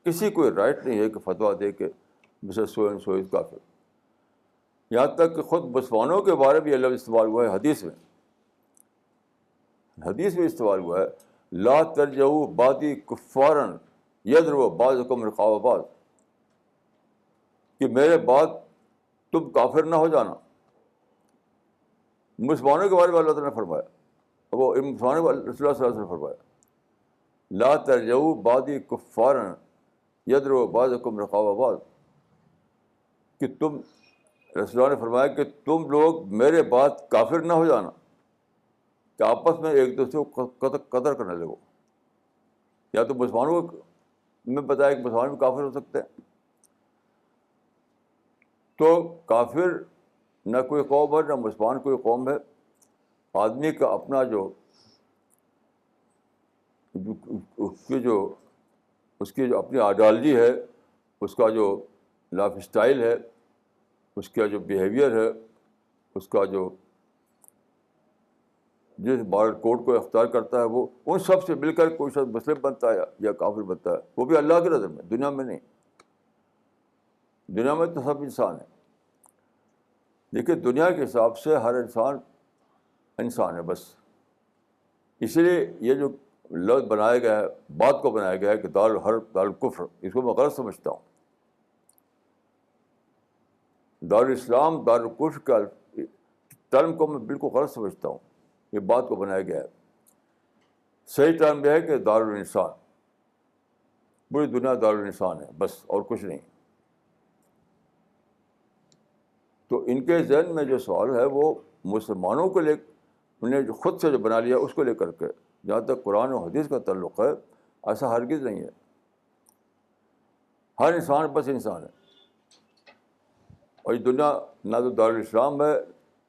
کسی کو رائٹ نہیں ہے کہ فتویٰ دے کہ سو اینڈ سو از کافر. یہاں تک کہ خود مسلمانوں کے بارے میں یہ لفظ استعمال ہوا ہے حدیث میں استعمال ہوا ہے, لا ترجعوا بعدی کفارا یضرب بعضکم رقاب بعض, کہ میرے بعد تم کافر نہ ہو جانا. مسلمانوں کے بارے میں اللہ تعالیٰ نے فرمایا, وہ مسلمانوں کو رسول اللہ صلی اللہ علیہ وسلم نے فرمایا, لا ترجعوا بعدی کفارا یضرب بعضکم رقاب بعض. کہ تم، رسول اللہ نے فرمایا کہ تم لوگ میرے بعد کافر نہ ہو جانا، کہ آپس میں ایک دوسرے کو قدر کرنے لگو. یا تو مسلمانوں کو میں بتایا کہ مسلمان بھی کافر ہو سکتے ہیں. تو کافر نہ کوئی قوم ہے، نہ مسلمان کوئی قوم ہے. آدمی کا اپنا جو اس کی جو اپنی آئیڈیالوجی ہے، اس کا جو لائف اسٹائل ہے، اس کا جو بیہیویئر ہے، اس کا جو جس مارل کوڈ کو اختیار کرتا ہے، وہ ان سب سے مل کر کوئی شخص مسلم بنتا ہے یا کافر بنتا ہے. وہ بھی اللہ کی نظر میں، دنیا میں نہیں. دنیا میں تو سب انسان ہیں. دیکھیے دنیا کے حساب سے ہر انسان انسان ہے بس. اسی لیے یہ جو لفظ بنایا گیا ہے، بات کو بنایا گیا ہے کہ دار الحرب دار الکفر، اس کو میں غلط سمجھتا ہوں. دار الاسلام دار الکفر کا ٹرم کو میں بالکل غلط سمجھتا ہوں. یہ بات کو بنایا گیا ہے. صحیح ٹرم یہ ہے کہ دار الانسان، پوری دنیا دار الانسان ہے بس، اور کچھ نہیں. تو ان کے ذہن میں جو سوال ہے وہ مسلمانوں کو لے، انہیں جو خود سے جو بنا لیا اس کو لے کر کے. جہاں تک قرآن و حدیث کا تعلق ہے، ایسا ہرگز نہیں ہے. ہر انسان بس انسان ہے. اور یہ دنیا نہ تو دار الاسلام ہے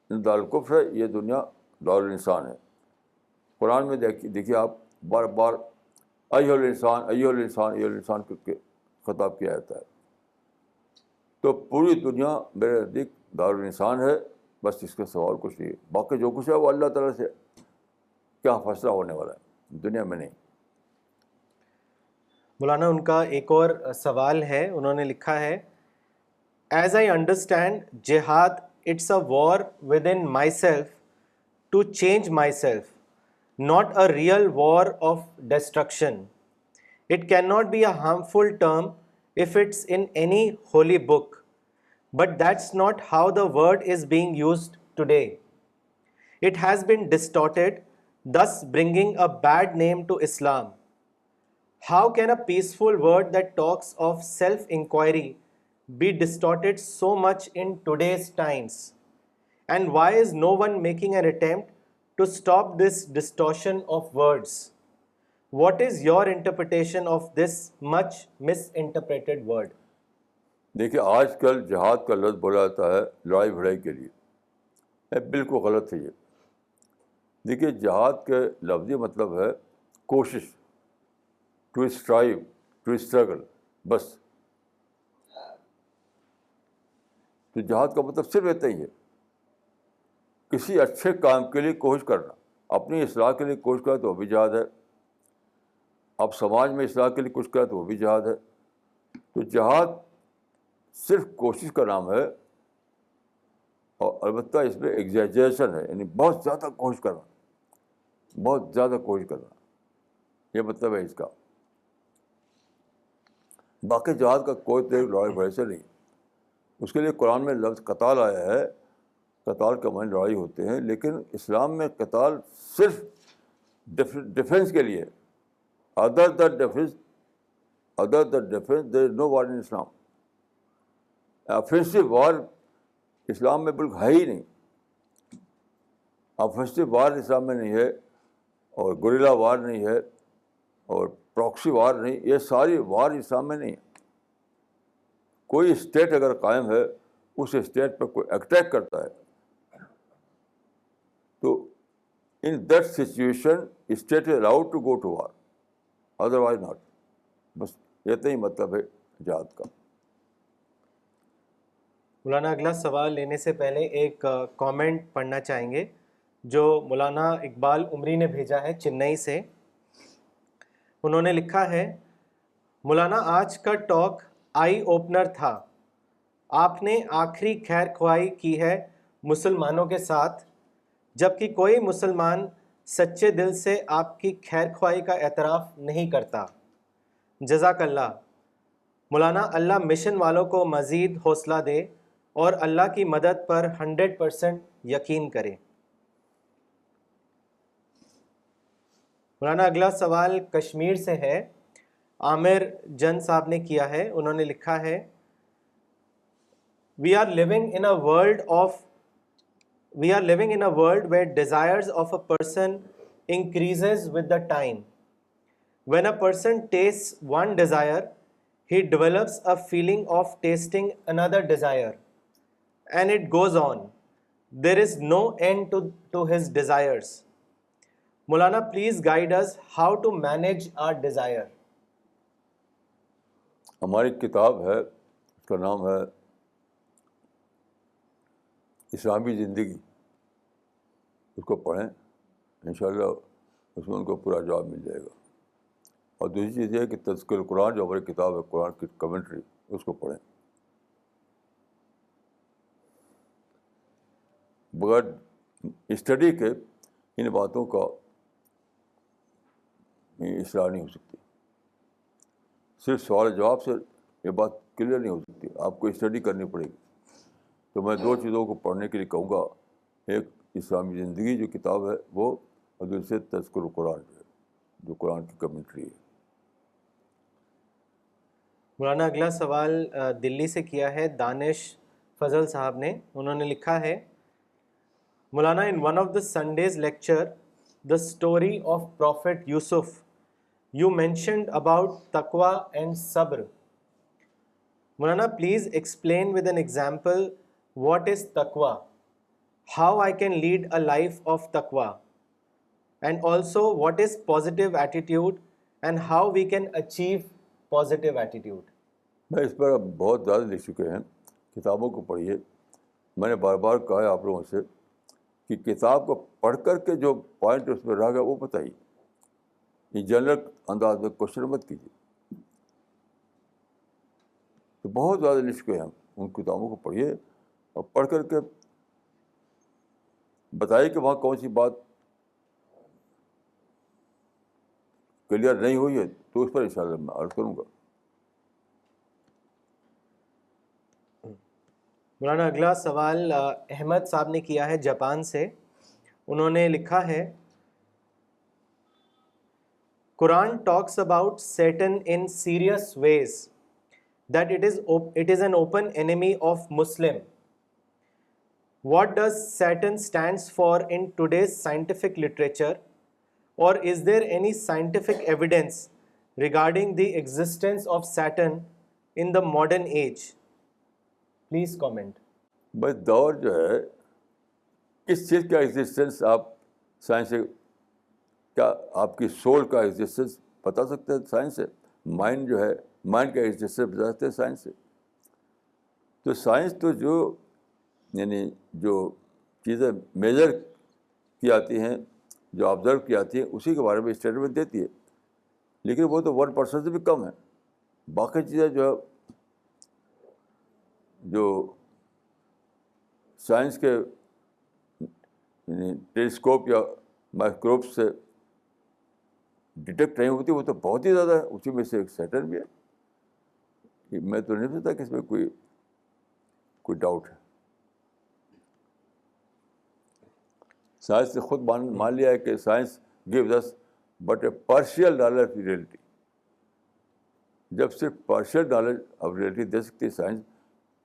نہ دار الکفر ہے، یہ دنیا دار الانسان ہے. قرآن میں دیکھیے آپ بار بار ایھا الانسان ایھا الانسان ایھا الانسان کے خطاب کیا جاتا ہے. تو پوری دنیا میرے نزدیک دار الانسان ہے بس، اس کے سوال کچھ نہیں. باقی جو کچھ ہے وہ اللہ تعالیٰ سے کیا فیصلہ ہونے والا ہے، دنیا میں نہیں. مولانا ان کا ایک اور سوال ہے. انہوں نے لکھا ہے، as I understand jihad it's a war within myself to change myself, not a real war of destruction. It cannot be a harmful term if it's in any holy book, but that's not how the word is being used today. It has been distorted, thus bringing a bad name to Islam. How can a peaceful word that talks of self-inquiry be distorted so much in today's times? And why is no one making an attempt to stop this distortion of words? What is your interpretation of this much misinterpreted word? دیکھیے آج کل جہاد کا لفظ بولا جاتا ہے لڑائی بھڑائی کے لیے، بالکل غلط ہے یہ. دیکھیے جہاد کے لفظی مطلب ہے کوشش، ٹو اسٹرائیو، ٹو اسٹرگل، بس. تو جہاد کا مطلب صرف اتنا ہی ہے، کسی اچھے کام کے لیے کوشش کرنا. اپنی اصلاح کے لیے کوشش کرے تو وہ بھی جہاد ہے، آپ سماج میں اصلاح کے لیے کچھ کرے تو وہ بھی جہاد ہے. تو جہاد صرف کوشش کا نام ہے، اور البتہ اس میں ایگزیجریشن ہے، یعنی بہت زیادہ کوشش کرنا، بہت زیادہ کوشش کرنا، یہ مطلب ہے اس کا. باقی جہاد کا کوئی طریقہ لڑائی بھڑائی سے نہیں. اس کے لیے قرآن میں لفظ قتال آیا ہے. قتال کا معنی لڑائی ہوتے ہیں، لیکن اسلام میں قتال صرف ڈیفینس کے لیے. ادر دین ڈیفینس دیر از نو وار ان اسلام. آفینسو وار اسلام میں بالکل ہے ہی نہیں. آفینسو وار اسلام میں نہیں ہے، اور گوریلا وار نہیں ہے، اور پراکسی وار نہیں. یہ ساری وار اسلام میں نہیں ہے. کوئی اسٹیٹ اگر قائم ہے، اس اسٹیٹ پہ کوئی اٹیک کرتا ہے تو in that situation state is allowed to go to war, otherwise not. بس اتنا ہی مطلب ہے جہاد کا. مولانا اگلا سوال لینے سے پہلے ایک کامنٹ پڑھنا چاہیں گے جو مولانا اقبال عمری نے بھیجا ہے چنئی سے. انہوں نے لکھا ہے، مولانا آج کا ٹاک آئی اوپنر تھا. آپ نے آخری خیر خواہی کی ہے مسلمانوں کے ساتھ، جبکہ کوئی مسلمان سچے دل سے آپ کی خیر خواہی کا اعتراف نہیں کرتا. جزاک اللہ. مولانا اللہ مشن والوں کو مزید حوصلہ دے اور اللہ کی مدد پر 100% یقین کرے. مولانا اگلا سوال کشمیر سے ہے، عامر جن صاحب نے کیا ہے. انہوں نے لکھا ہے، we are living in a world where desires of a person increases with the time. When a person tastes one desire, he develops a feeling of tasting another desire, and it goes on. There is no end to his desires. Maulana, please guide us how to manage our desire. ہماری کتاب ہے, اس کا نام ہے اسلامی زندگی. اس کو پڑھیں, انشاءاللہ اس میں ان کو پورا جواب مل جائے گا. اور دوسری چیز یہ ہے کہ تذکر قرآن جو ہماری کتاب ہے, قرآن کی کمنٹری, اس کو پڑھیں. بغیر اسٹڈی کے ان باتوں کا اصلاح نہیں ہو سکتی. صرف سوال جواب سے یہ بات کلیئر نہیں ہو سکتی, آپ کو اسٹڈی کرنی پڑے گی. تو میں دو چیزوں کو پڑھنے کے لیے کہوں گا, ایک اسلامی زندگی جو کتاب ہے وہ, اور دوسرے تذکر قرآن جو قرآن کی کمنٹری ہے. مولانا اگلا سوال دلی سے کیا ہے دانش فضل صاحب نے. انہوں نے لکھا ہے, مولانا, in one of the Sunday's lecture, the story of Prophet Yusuf, you mentioned about taqwa and sabr. Maulana, please explain with an example what is taqwa, how I can lead a life of taqwa, and also what is positive attitude and how we can achieve positive attitude. میں اس پر اب بہت زیادہ لکھ چکے ہیں, کتابوں کو پڑھیے. میں نے بار بار کہا ہے آپ لوگوں سے کہ کتاب کو پڑھ کر کے جو پوائنٹ اس میں رہ گیا وہ بتائیے. یہ جنرل انداز میں کوشچن مت کیجیے. تو بہت زیادہ لکھ چکے ہیں ہم, ان کتابوں کو پڑھیے اور پڑھ کر کے بتائیے کہ وہاں کون سی بات کلیئر نہیں ہوئی ہے, تو اس پر انشاءاللہ میں عرض کروں گا. مولانا اگلا سوال احمد صاحب نے کیا ہے جاپان سے. انہوں نے لکھا ہے, Quran talks about Satan in serious ways that it is an open enemy of Muslim. What does Saturn stands for in today's scientific literature, or is there any scientific evidence regarding the existence of Saturn in the modern age? Please comment. بس دور جو ہے, کس چیز کا existence آپ science سے, کیا آپ کی سول کا ایگزسٹنس بتا سکتے ہیں سائنس سے؟ مائنڈ جو ہے, مائنڈ کا ایگزسٹنس بتا سکتے ہیں سائنس سے. تو سائنس تو جو یعنی جو چیزیں میجر کی آتی ہیں, جو آبزرو کی آتی ہیں, اسی کے بارے میں اسٹیٹمنٹ دیتی ہے. لیکن وہ تو 1% سے بھی کم ہے. باقی چیزیں جو سائنس کے ٹیلیسکوپ یا مائکروسکوپ سے ڈیٹیکٹ نہیں ہوتی, وہ تو بہت ہی زیادہ ہے. اسی میں سے ایک سیٹرن بھی ہے. میں تو نہیں سمجھتا کہ اس میں کوئی ڈاؤٹ ہے. سائنس نے خود مان لیا ہے کہ science gives us but a partial knowledge of reality. جب صرف پارشیل نالج آف ریئلٹی دے سکتی ہے سائنس,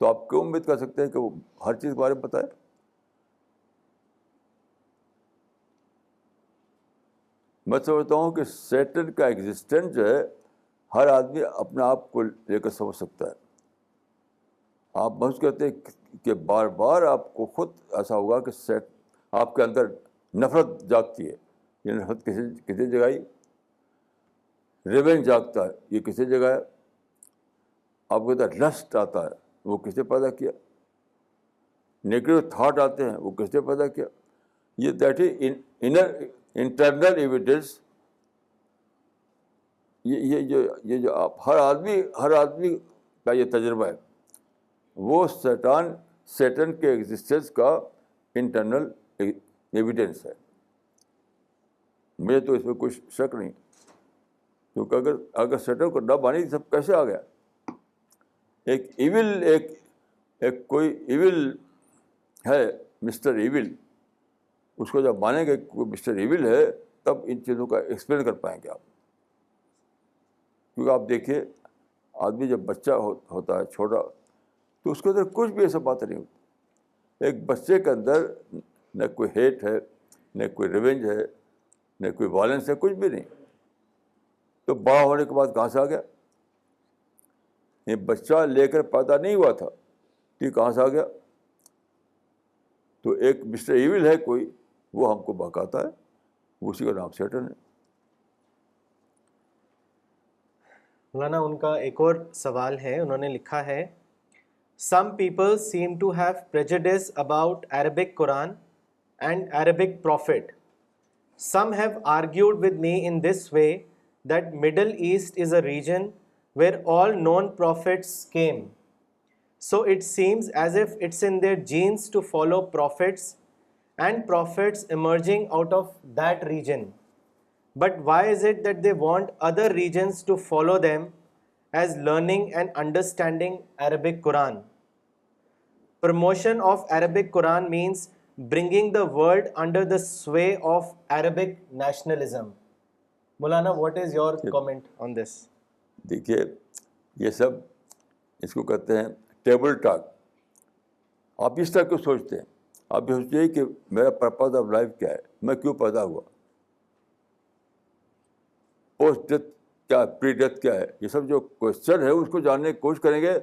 تو آپ کیوں امید کر سکتے ہیں کہ وہ ہر چیز کے بارے میں بتائے؟ میں سمجھتا ہوں کہ سیٹرن کا ایگزسٹنس جو ہے, ہر آدمی اپنے آپ کو لے کر سمجھ سکتا ہے. آپ محسوس کرتے ہیں کہ بار بار آپ کو خود ایسا ہوگا کہ آپ کے اندر نفرت جاگتی ہے. یہ نفرت کسی جگائی؟ ریونج جاگتا ہے, یہ کسی جگہ ہے؟ آپ کو اندر لسٹ آتا ہے, وہ کس نے پیدا کیا؟ نیگیٹو تھاٹ آتے ہیں, وہ کس نے پیدا کیا؟ یہ دیٹ از انٹرنل ایویڈنس. یہ جو آپ ہر آدمی کا یہ تجربہ ہے, وہ سیٹن کے ایگزسٹنس کا انٹرنل ایویڈنس ہے. مجھے تو اس میں کوئی شک نہیں, کیونکہ اگر سیٹن کو نہ مانی سب کیسے آ گیا؟ ایک کوئی ایول ہے, مسٹر ایول, اس کو جب مانیں گے کوئی مسٹر ایول ہے, تب ان چیزوں کا ایکسپلین کر پائیں گے آپ. کیونکہ آپ دیکھیے, آدمی جب بچہ ہوتا ہے چھوٹا, تو اس کے اندر کچھ بھی ایسا بات نہیں ہوتی. ایک بچے کے اندر نہ کوئی ہیٹ ہے, نہ کوئی ریونج ہے, نہ کوئی وائلنس ہے, کچھ بھی نہیں. تو بڑا ہونے کے بعد کہاں سے آ گیا؟ یہ بچہ لے کر پیدا نہیں ہوا تھا, یہ کہاں سے آ گیا؟ تو ایک مسٹر ایول ہے کوئی, وہ ہم کو بہکاتا ہے, اسی کا نام سیٹن ہے. مولانا ان کا ایک اور سوال ہے, انہوں نے لکھا ہے Some people seem to have prejudice about Arabic Quran and Arabic prophet. Some have argued with me in this way that Middle East is a region where all known prophets came. So it seems as if it's in their genes to follow prophets and prophets emerging out of that region. But why is it that they want other regions to follow them as learning and understanding Arabic Quran? Promotion of Arabic Quran means bringing the world under the sway of Arabic nationalism. Maulana, what is your comment on this? دیکھیے یہ سب اس کو کہتے ہیں table talk. آپ اس طرح کیوں سوچتے ہیں؟ آپ یہ سوچیے کہ میرا پرپز آف لائف کیا ہے, میں کیوں پیدا ہوا, پوسٹ ڈیتھ کیا ہے, پری ڈیتھ کیا ہے. یہ سب جو کوشچن ہے اس کو جاننے کی کوشش کریں گے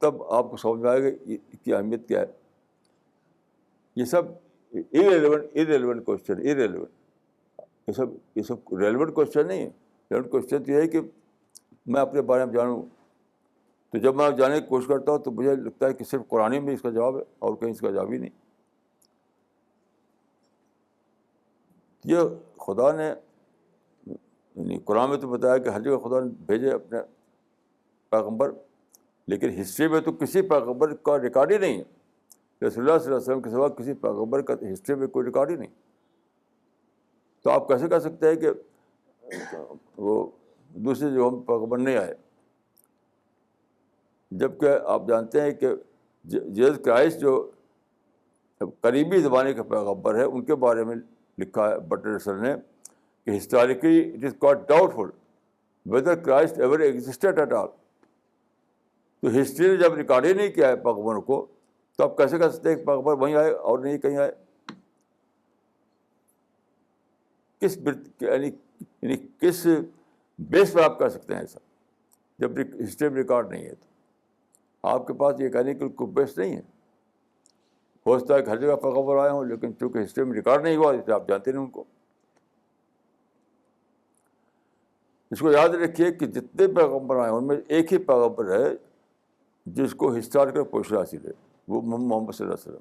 تب آپ کو سمجھ میں آئے گا اس کی اہمیت کیا ہے. یہ سب irrelevant کوشچن, یہ سب ریلیونٹ کوشچن نہیں ہے. ریلیونٹ کوشچن تو یہ ہے کہ میں اپنے بارے میں جانوں. تو جب میں جاننے کی کوشش کرتا ہوں تو مجھے لگتا ہے کہ صرف قرآن میں اس کا جواب ہے اور کہیں اس کا جواب ہی نہیں. یہ خدا نے یعنی قرآن میں تو بتایا کہ ہر جگہ خدا نے بھیجے اپنے پیغمبر, لیکن ہسٹری میں تو کسی پیغمبر کا ریکارڈ ہی نہیں ہے. رسول اللہ صلی اللہ علیہ وسلم کے سوا کسی پیغمبر کا ہسٹری میں کوئی ریکارڈ ہی نہیں. تو آپ کیسے کہہ سکتے ہیں کہ وہ دوسرے جو ہم پیغمبر نہیں آئے, جبکہ آپ جانتے ہیں کہ جیسس کرائسٹ جو قریبی زمانے کے پیغمبر ہے ان کے بارے میں لکھا ہے بٹلر سر نے کہ historically it is quite doubtful whether Christ ever existed at all. تو ہسٹری نے جب ریکارڈ ہی نہیں کیا ہے پیغمبر کو, تو آپ کیسے کہہ سکتے ہیں کہ پیغمبر وہیں آئے اور نہیں کہیں آئے؟ یعنی کس بیس پر آپ کہہ سکتے ہیں ایسا جب ہسٹری میں ریکارڈ نہیں ہے؟ تو آپ کے پاس یہ کہنے کے کوئی بیس نہیں ہے. ہو سکتا ہے کہ ہر جگہ پیغمبر آئے ہوں, لیکن چونکہ ہسٹری میں ریکارڈ نہیں ہوا اس لیے آپ جانتے نہیں ان کو. اس کو یاد رکھیے کہ جتنے پیغمبر آئے ان میں ایک ہی پیغمبر ہے جس کو ہسٹوریکل پوزیشن حاصل ہے, وہ محمد صلی اللہ علیہ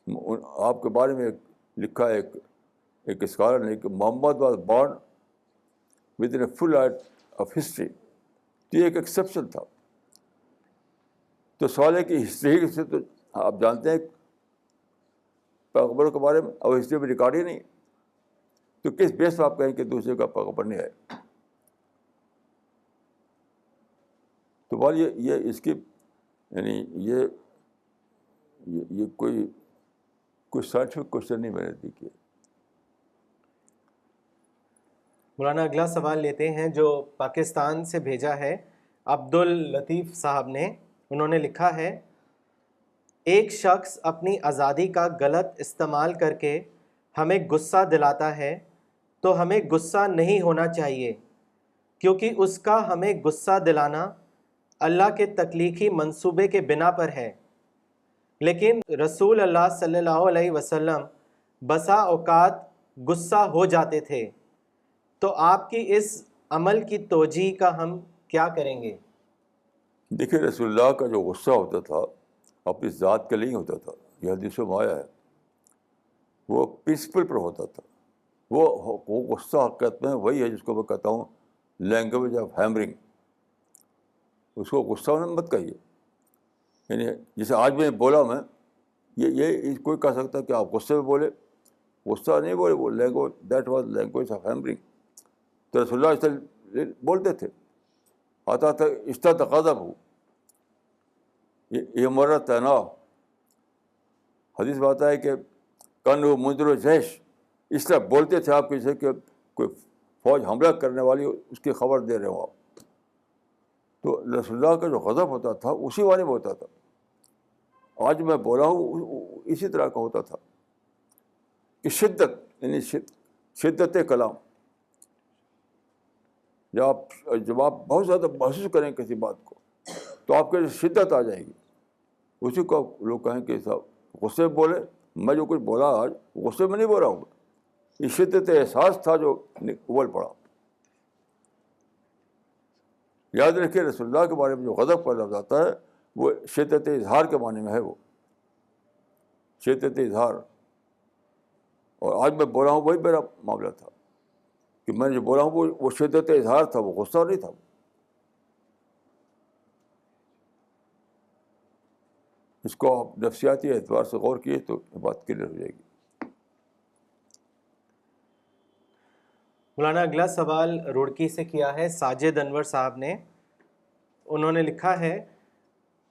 وسلم. آپ کے بارے میں لکھا ہے ایک اسکالر نے کہ Muhammad was born within a full light of history. تو یہ ایک ایکسیپشن تھا. تو سوال ہے کہ ہسٹری سے تو آپ جانتے ہیں پیغمبروں کے بارے میں, اور ہسٹری میں ریکارڈ ہی نہیں, تو کس بیس پر آپ کہیں کہ دوسرے کا پیغمبر نہیں آئے؟ تو بات یہ اس کی یعنی یہ کوئی سائنٹیفک کوشچن نہیں میں نے دیکھی. مولانا اگلا سوال لیتے ہیں جو پاکستان سے بھیجا ہے عبد اللطیف صاحب نے. انہوں نے لکھا ہے ایک شخص اپنی آزادی کا غلط استعمال کر کے ہمیں غصہ دلاتا ہے تو ہمیں غصہ نہیں ہونا چاہیے, کیونکہ اس کا ہمیں غصہ دلانا اللہ کے تخلیقی منصوبے کے بنا پر ہے. لیکن رسول اللہ صلی اللہ علیہ وسلم بسا اوقات غصہ ہو جاتے تھے, تو آپ کی اس عمل کی توجیہ کا ہم کیا کریں گے؟ دیکھیے رسول اللہ کا جو غصہ ہوتا تھا اپنی ذات کے لیے نہیں ہوتا تھا, یہ حدیثوں میں آیا ہے. وہ پرنسپل پر ہوتا تھا. وہ غصہ حقیقت میں وہی ہے جس کو میں کہتا ہوں لینگویج آف ہیمرنگ. اس کو غصہ مت کہیے. یعنی جیسے آج میں بولا میں یہ کوئی کہہ سکتا ہے کہ آپ غصے میں بولے, غصہ نہیں بولے, وہ language that was language of hammering. تو رسول اللہ صلی اللہ علیہ وسلم بولتے تھے, آتا تھا اشتد غضب ہو یہ مرہ تنا. حدیث میں آتا ہے کہ کن و منظر و جیش, اس طرح بولتے تھے آپ جیسے کہ کوئی فوج حملہ کرنے والی اس کی خبر دے رہے ہو آپ. تو رسول اللہ کا جو غضب ہوتا تھا اسی والے میں ہوتا تھا. آج میں بولا ہوں اسی طرح کا ہوتا تھا کہ شدت، یعنی شدت کلام. جب آپ بہت زیادہ محسوس کریں کسی بات کو تو آپ کے شدت آ جائے گی. اسی کو لوگ کہیں کہ صاحب غصے میں بولے. میں جو کچھ بولا آج غصے میں نہیں بول رہا ہوں. یہ شدت احساس تھا جو ابل پڑا. یاد رکھیے رسول اللہ کے بارے میں جو غضب کا لفظ آتا ہے وہ شدت اظہار کے معنی میں ہے. وہ شدت اظہار. اور آج میں بول رہا ہوں وہی میرا معاملہ تھا کہ میں جو بول رہا ہوں وہ شدت اظہار تھا، وہ غصہ نہیں تھا. اس کو آپ نفسیاتی اعتبار سے غور کیے تو یہ بات کلیئر ہو جائے گی. مولانا اگلا سوال روڑکی سے کیا ہے ساجد انور صاحب نے. انہوں نے لکھا ہے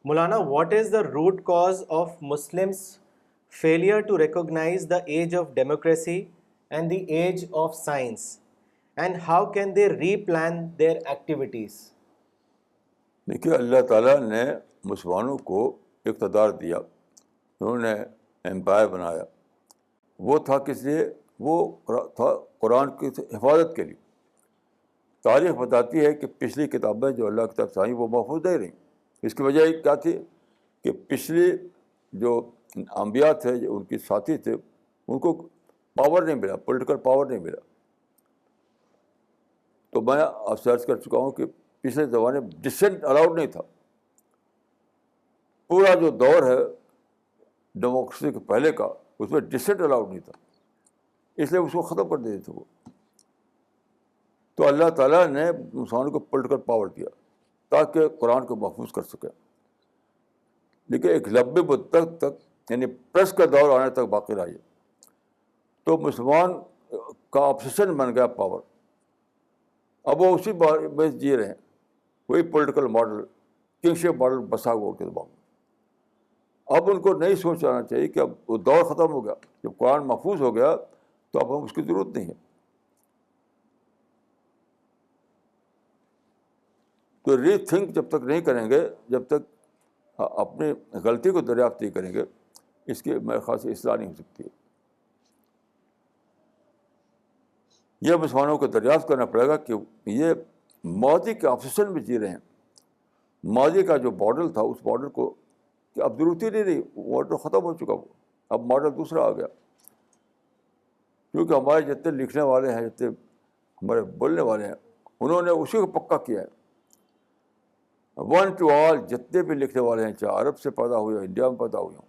Maulana what is the root cause of Muslims failure to recognise the age of democracy and the age of science and how can they replan their activities. دیکھیے اللہ تعالیٰ نے مسلمانوں کو اقتدار دیا، انہوں نے امپائر بنایا. وہ تھا کس لیے؟ وہ تھا قرآن کی حفاظت کے لیے. تاریخ بتاتی ہے کہ پچھلی کتابیں جو اللہ کی طرف سے آئیں وہ محفوظ نہیں رہیں. اس کی وجہ کیا تھی کہ پچھلی جو انبیاء تھے، جو ان کے ساتھی تھے، ان کو پاور نہیں ملا، پولیٹیکل پاور نہیں ملا. تو میں اب سرچ کر چکا ہوں کہ پچھلے زمانے میں ڈسینٹ الاؤڈ نہیں تھا. پورا جو دور ہے ڈیموکریسی کے پہلے کا اس میں ڈسینٹ الاؤڈ نہیں تھا، اس لیے اس کو ختم کر دیتے تھے وہ. تو اللہ تعالیٰ نے مسلمانوں کو پولیٹیکل پاور دیا تاکہ قرآن کو محفوظ کر سکے. لیکن ایک لمبی مدت تک یعنی پریس کا دور آنے تک باقی رہی. تو مسلمان کا آبسیشن بن گیا پاور. اب وہ اسی میں جی رہے ہیں، وہی پولیٹیکل ماڈل، کنگشپ ماڈل بسا ہوا ان کے دماغ میں. اب ان کو نئی سوچ آنا چاہیے کہ اب وہ دور ختم ہو گیا. جب قرآن محفوظ ہو گیا تو اب ہم اس کی ضرورت نہیں ہے. تو ری تھنک جب تک نہیں کریں گے، جب تک اپنی غلطی کو دریافت نہیں کریں گے، اس کی میرے خیال سے اصلاح نہیں ہو سکتی ہے. یہ مسلمانوں کو دریافت کرنا پڑے گا کہ یہ ماضی کے آبسیشن میں جی رہے ہیں. ماضی کا جو ماڈل تھا اس ماڈل کو کہ اب ضرورت ہی نہیں رہی، ماڈل ختم ہو چکا. وہ اب ماڈل دوسرا آ گیا. کیونکہ ہمارے جتنے لکھنے والے ہیں، جتنے ہمارے بولنے والے ہیں، انہوں نے اسی کو پکا کیا ہے. ون ٹو آل جتنے بھی لکھنے والے ہیں، چاہے عرب سے پیدا ہوئے ہوں، انڈیا میں پیدا ہوئے ہوں،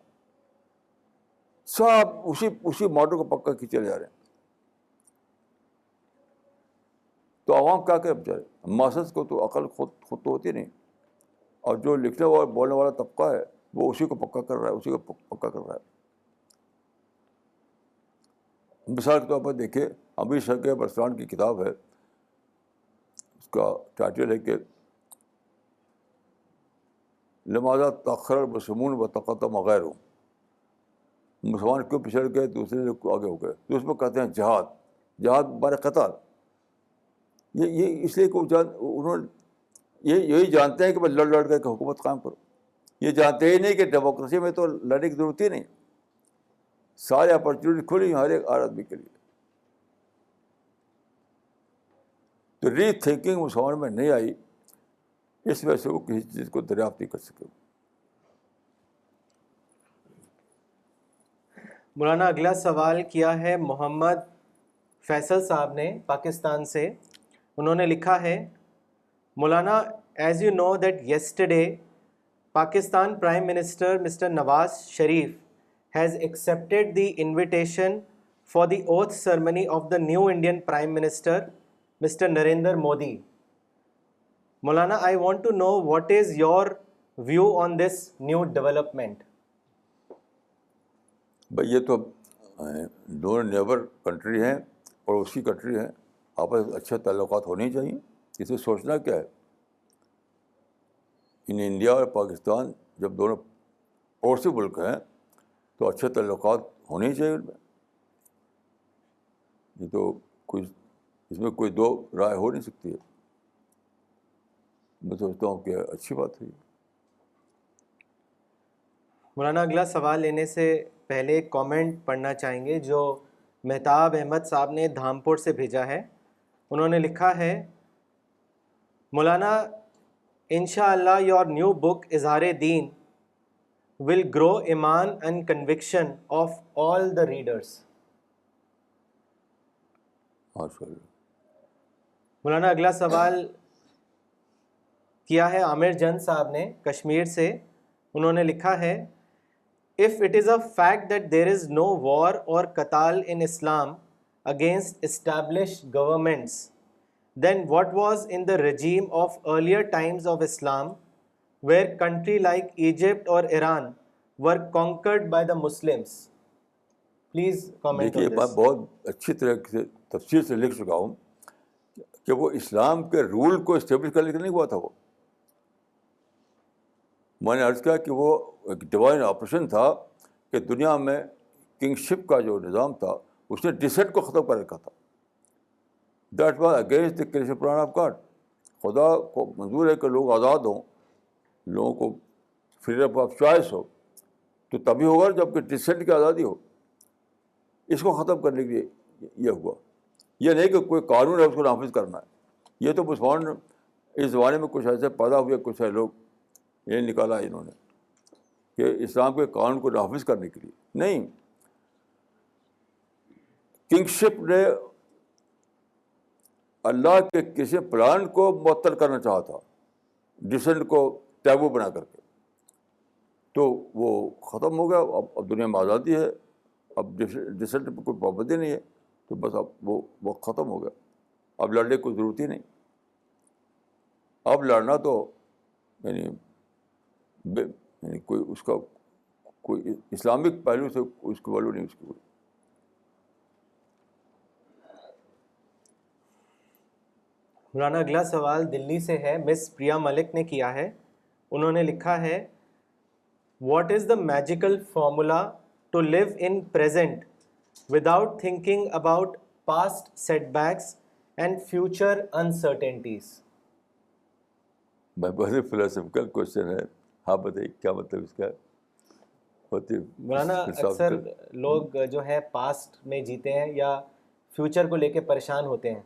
سب اسی ماڈل کو پکا کی چلے جا رہے ہیں. تو عوام کیا کرے بیچارے؟ ماسس کو تو عقل خود تو ہوتی نہیں. اور جو لکھنے والا بولنے والا طبقہ ہے وہ اسی کو پکا کر رہا ہے، اسی کو پکا کر رہا ہے. مثال کے طور پر دیکھیے امیر شرق برسلان کی کتاب ہے، اس کا ٹائٹل ہے کہ لماذا تأخر المسلمون وتقدم غیرهم. مسلمان کیوں پچھڑ گئے، دوسرے لوگ آگے ہو گئے. تو اس میں کہتے ہیں جہاد بارے قطار. یہ اس لیے کہ انہوں نے یہی جانتے ہیں کہ بس لڑ کے حکومت قائم کرو. یہ جانتے ہی نہیں کہ ڈیموکریسی میں تو لڑنے کی ضرورت ہی نہیں، ساری اپرچونیٹی کھلی ہر ایک آدمی کے لیے. تو ری تھنکنگ مسلمان میں نہیں آئی، اس وجہ سے وہ کسی چیز کو دریافت نہیں کر سکے. مولانا اگلا سوال کیا ہے محمد فیصل صاحب نے پاکستان سے. انہوں نے لکھا ہے Maulana as you know that yesterday Pakistan prime minister mister Nawaz Sharif has accepted the invitation for the oath ceremony of the new Indian Prime Minister, Mr. Narendra Modi. Maulana, I want to know what is your view on this new development? بھائی یہ تو دونوں neighbour country ہیں، پڑوسی country ہیں، آپس میں اچھے تعلقات ہونے چاہیے. اسے سوچنا کیا ہے؟ انڈیا اور پاکستان جب دونوں پڑوسی ملک ہیں تو اچھے تعلقات ہونے چاہیے ان میں. یہ تو اس میں کوئی دو رائے ہو نہیں سکتی ہے. میں سمجھتا ہوں کہ اچھی بات ہے. مولانا اگلا سوال لینے سے پہلے ایک کامنٹ پڑھنا چاہیں گے جو مہتاب احمد صاحب نے دھامپور سے بھیجا ہے. انہوں نے لکھا ہے, مولانا انشاءاللہ یور نیو بک اظہار دین will grow iman and conviction of all the readers. ماشاء اللہ. مولانا اگلا سوال کیا ہے عامر جن صاحب نے کشمیر سے. انہوں نے لکھا ہے, if it is a fact that there is no war or qatal in Islam against established governments, then what was in the regime of earlier times of Islam where country like Egypt or Iran were conquered by the Muslims? Please comment دیکھیے on میں this. بہت اچھی طرح سے تفصیل سے لکھ چکا ہوں کہ وہ اسلام کے رول کو اسٹیبلش کرنے کے لیے نہیں ہوا تھا. وہ میں نے عرض کیا کہ وہ ایک ڈیوائن آپریشن تھا کہ دنیا میں کنگشپ کا جو نظام تھا اس نے ڈسینٹ کو ختم کر رکھا تھا. That was against the creation plan of God. خدا کو منظور ہے کہ لوگ آزاد ہوں, لوگوں کو فریڈم آف چوائس ہو, تو تبھی ہوگا جب کہ ڈسینٹ کی آزادی ہو. اس کو ختم کرنے کے لیے یہ ہوا. یہ نہیں کہ کوئی قانون ہے اس کو نافذ کرنا ہے. یہ تو مسلمان اس زمانے میں کچھ ایسے پیدا ہوئے, کچھ ہے لوگ یہ نکالا انہوں نے کہ اسلام کے قانون کو نافذ کرنے کے لیے نہیں. کنگشپ نے اللہ کے کسی پلان کو معطل کرنا چاہا تھا, ڈسینٹ کو ٹیبو بنا کر کے, تو وہ ختم ہو گیا. اب دنیا میں آزادی ہے, اب ڈسینٹ پہ کوئی پابندی نہیں ہے, تو بس اب وہ ختم ہو گیا. اب لڑنے کی کوئی ضرورت ہی نہیں. اب لڑنا تو یعنی کوئی اس کا کوئی اسلامک پہلو سے اس کی ویلو نہیں اس کی. مولانا اگلا سوال دلی سے ہے, مس پریا ملک نے کیا ہے. انہوں نے لکھا ہے, what is the magical formula to live in present without thinking about past setbacks and future uncertainties? بہت ہی فلاسفیکل کوشچن ہے. ہاں بتائیے کیا مطلب اس کا. مولانا اکثر لوگ جو ہے پاسٹ میں جیتے ہیں یا فیوچر کو لے کے پریشان ہوتے ہیں,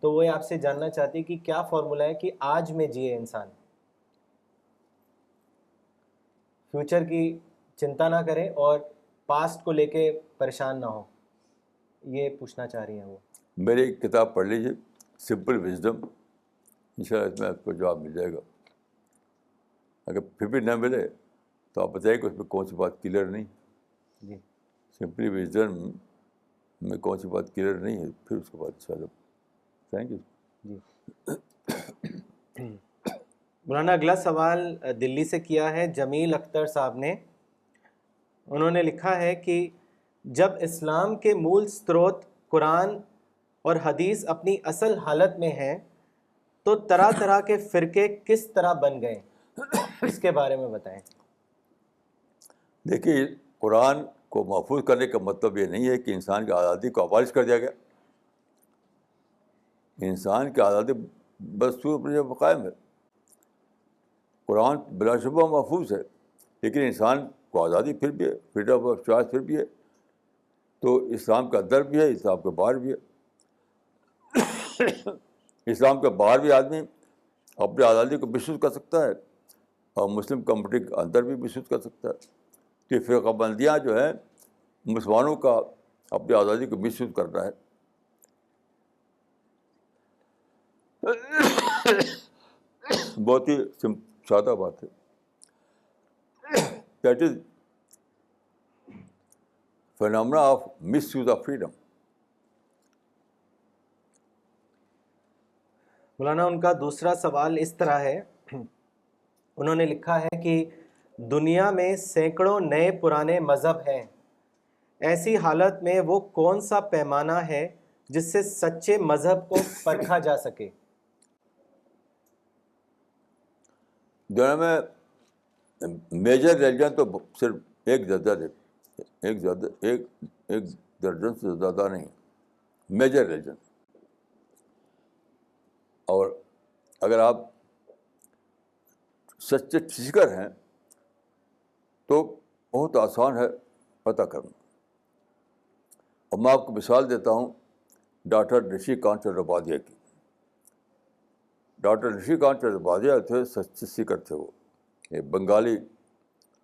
تو وہ آپ سے جاننا چاہتی کہ کیا فارمولا ہے کہ آج میں جیے انسان, فیوچر کی چنتا نہ کرے اور پاسٹ کو لے کے پریشان نہ ہو. یہ پوچھنا چاہ رہی ہیں وہ. میری ایک کتاب پڑھ لیجیے, سمپل وزڈم, انشاءاللہ اس میں آپ کو جواب مل جائے گا. اگر پھر بھی نہ ملے تو آپ بتائیے کہ اس میں کون سی بات کلیئر نہیں. جی, سمپلی وزڈم میں کون سی بات کلیئر نہیں ہے, پھر اس کے بعد انشاءاللہ. Thank you. جی. مولانا اگلا سوال دلی سے کیا ہے جمیل اختر صاحب نے. انہوں نے لکھا ہے کہ جب اسلام کے مول سروت قرآن اور حدیث اپنی اصل حالت میں ہیں تو طرح طرح کے فرقے کس طرح بن گئے, اس کے بارے میں بتائیں. دیکھیے قرآن کو محفوظ کرنے کا مطلب یہ نہیں ہے کہ انسان کی آزادی کو ابالش کر دیا گیا. انسان کی آزادی بدستور پر جب قائم ہے. قرآن بلا شبہ محفوظ ہے, لیکن انسان کو آزادی پھر بھی ہے, فریڈم آف چوائس پھر بھی ہے. تو اسلام کا اندر بھی ہے, اسلام کے باہر بھی ہے. اسلام کے باہر بھی آدمی اپنی آزادی کو محسوس کر سکتا ہے اور مسلم کمیونٹی کے اندر بھی محسوس کر سکتا ہے. کہ فرقہ بندیاں جو ہیں مسلمانوں کا اپنی آزادی کو محسوس کرنا ہے. بہت ہی سادہ بات ہے. That is phenomena of miss use of freedom. مولانا ان کا دوسرا سوال اس طرح ہے. انہوں نے لکھا ہے کہ دنیا میں سینکڑوں نئے پرانے مذہب ہیں, ایسی حالت میں وہ کون سا پیمانہ ہے جس سے سچے مذہب کو پرکھا جا سکے؟ دنیا میں میجر ریلیجن تو صرف ایک درجن ہے, ایک درجن سے زیادہ نہیں, میجر ریلیجن. اور اگر آپ سچے فکر ہیں تو بہت آسان ہے پتہ کرنا. اور میں آپ کو مثال دیتا ہوں ڈاکٹر رشی کانت چٹوپادھیائے کی. ڈاکٹر رشی کانت چٹوپادھیائے تھے سچے سیکر تھے. وہ یہ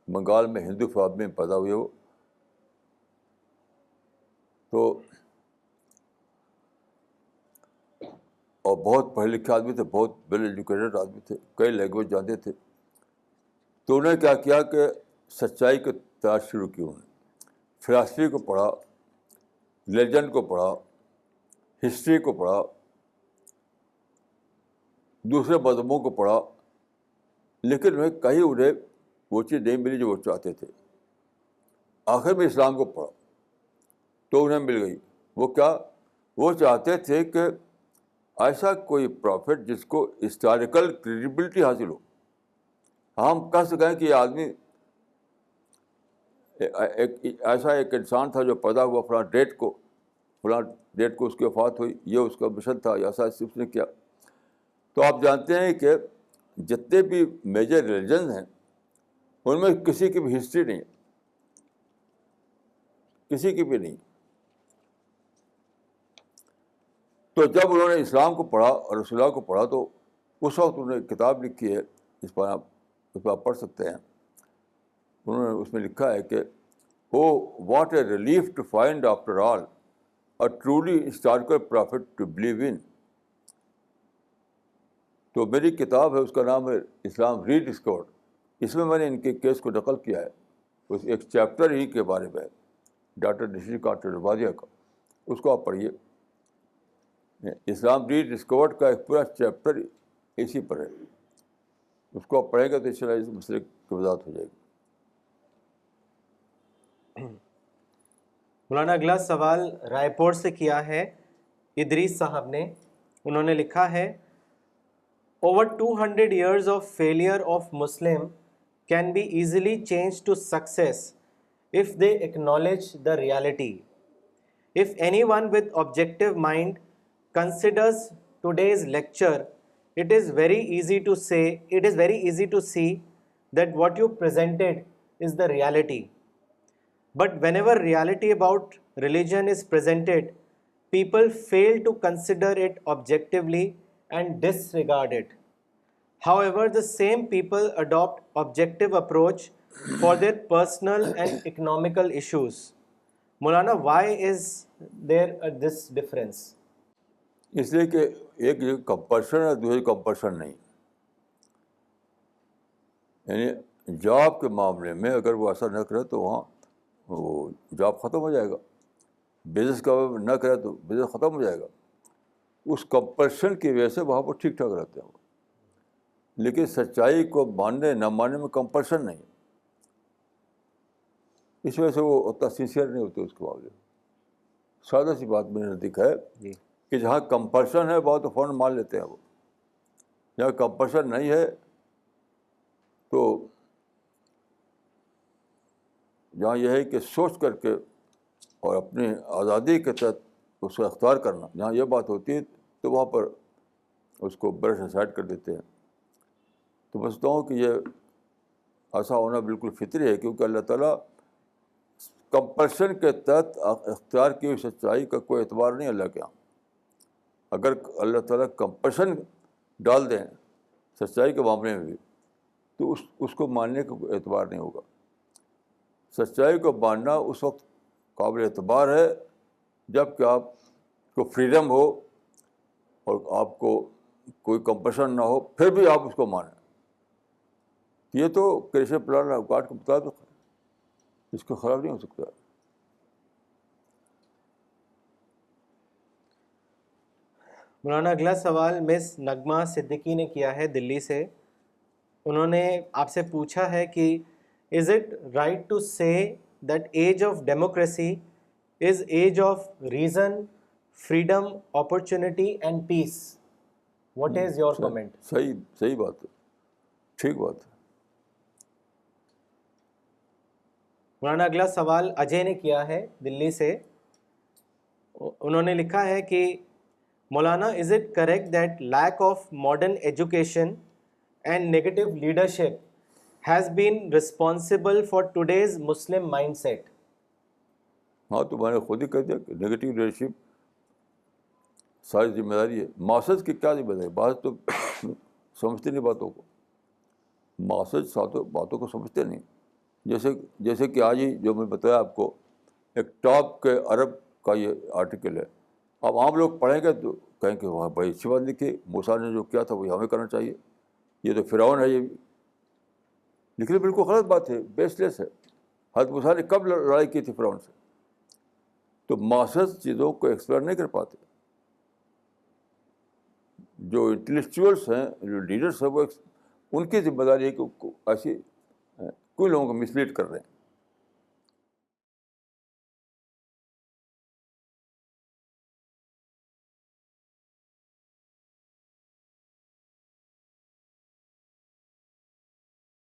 بنگال میں ہندو فیملی میں پیدا ہوئے. وہ تو اور بہت پڑھے لکھے آدمی تھے, بہت ویل ایجوکیٹڈ آدمی تھے, کئی لینگویج جانتے تھے. تو انہوں نے کیا کیا کہ سچائی کو تلاش شروع کی. انہوں نے فلاسفی کو پڑھا, ریلیجن کو پڑھا, ہسٹری کو پڑھا, دوسرے مذہبوں کو پڑھا, لیکن انہیں وہ چیز نہیں ملی جو وہ چاہتے تھے. آخر میں اسلام کو پڑھا تو انہیں مل گئی. وہ کیا, وہ چاہتے تھے کہ ایسا کوئی پروفٹ جس کو ہسٹوریکل کریڈیبلٹی حاصل ہو. ہم کہہ سکیں کہ یہ آدمی ایسا ایک انسان تھا جو پیدا ہوا فلاں ڈیٹ کو اس کی وفات ہوئی, یہ اس کا مشن تھا, ایسا اس نے کیا. تو آپ جانتے ہیں کہ جتنے بھی میجر ریلیجنز ہیں ان میں کسی کی بھی ہسٹری نہیں ہے, کسی کی بھی نہیں. تو جب انہوں نے اسلام کو پڑھا اور رسول اللہ کو پڑھا تو اس وقت انہوں نے کتاب لکھی ہے, اس پر آپ پڑھ سکتے ہیں. انہوں نے اس میں لکھا ہے کہ what a relief to find after all a truly historical prophet to believe in. تو میری کتاب ہے, اس کا نام ہے اسلام ری ڈسکورڈ. اس میں نے ان کے کیس کو نقل کیا ہے. اس ایک چیپٹر ہی کے بارے میں ڈاکٹر رشی کانت چٹوپادھیائے کا, اس کو آپ پڑھیے. اسلام ری ڈسکورڈ کا ایک پورا چیپٹر اسی پر ہے. اس کو آپ پڑھیں گے تو اس مسئلے کی وضاحت ہو جائے گی. مولانا اگلا سوال رائے پور سے کیا ہے ادریس صاحب نے. انہوں نے لکھا ہے Over 200 years of failure of Muslim can be easily changed to success if they acknowledge the reality. If anyone with objective mind considers today's lecture, it is very easy to see that what you presented is the reality. But whenever reality about religion is presented, people fail to consider it objectively and disregard it. However, the same people adopt objective approach for their personal and economical issues. Maulana, why is there this difference? اس لیے کہ ایک جو compulsion ہے دوسری compulsion نہیں. یعنی job کے معاملے میں اگر وہ ایسا نہ کرے تو وہاں وہ جاب ختم ہو جائے گا. بزنس کا نہ کرے تو بزنس ختم ہو جائے گا. اس کمپلشن کی وجہ سے وہاں پر ٹھیک ٹھاک رہتے ہیں. لیکن سچائی کو ماننے نہ ماننے میں کمپلشن نہیں. اس وجہ سے وہ اتنا سنسیئر نہیں ہوتے اس کے معاملے میں. سادہ سی بات میرے نزدیک ہے کہ جہاں کمپلشن ہے وہاں تو فوراً مان لیتے ہیں. وہ جہاں کمپلشن نہیں ہے تو جہاں یہ ہے کہ سوچ کر کے اور اپنی آزادی کے تحت اس کو اختیار کرنا, جہاں یہ بات ہوتی ہے تو وہاں پر اس کو برش اسائڈ کر دیتے ہیں. تو میں سمجھتا ہوں کہ یہ ایسا ہونا بالکل فطری ہے, کیونکہ اللہ تعالیٰ کمپلشن کے تحت اختیار کی ہوئی سچائی کا کوئی اعتبار نہیں اللہ کے یہاں. اگر اللہ تعالیٰ کمپلشن ڈال دیں سچائی کے معاملے میں بھی تو اس کو ماننے کا کوئی اعتبار نہیں ہوگا. سچائی کو ماننا اس وقت قابل اعتبار ہے جب کہ آپ کو فریڈم ہو اور آپ کو کوئی کمپلشن نہ ہو, پھر بھی آپ اس کو مانیں. یہ تو کریشن پلان آف گاڈ کے مطابق ہے, اس کو خراب نہیں ہو سکتا. مولانا اگلا سوال مس نغمہ صدیقی نے کیا ہے دلی سے. انہوں نے آپ سے پوچھا ہے کہ is it right to say that age of democracy is age of reason, freedom, opportunity and peace. What is your comment? صحیح بات ہے, ٹھیک بات ہے. مولانا اگلا سوال اجے نے کیا ہے دلی سے. انہوں نے لکھا ہے کہ مولانا is it correct that lack of modern education and negative leadership has been responsible for today's Muslim mindset? ہاں تو میں نے خود ہی کہہ دیا کہ نگیٹو لیڈرشپ ساری ذمہ داری ہے. معاشرت کی کیا ذمہ داری؟ معاشرت تو سمجھتے نہیں باتوں کو. معاشرت باتوں کو سمجھتے نہیں. جیسے کہ آج ہی جو میں بتایا آپ کو، ایک ٹاپ کے عرب کا یہ آرٹیکل ہے. اب عام لوگ پڑھیں گے تو کہیں کہ وہاں بڑی اچھی بات لکھی، موسیٰ نے جو کیا تھا وہی ہمیں کرنا چاہیے، یہ تو فرعون ہے. یہ لکھنے بالکل غلط بات ہے، بیس لیس ہے. حضرت موسیٰ نے کب لڑائی کی تھی فرعون سے؟ تو معاشرت چیزوں کو ایکسپلور نہیں کر پاتے. جو انٹلیکچوئلس ہیں، جو لیڈرس ہیں، وہ ان کی ذمہ داری ہے کہ ایسی کوئی لوگوں کو مسلیڈ کر رہے ہیں.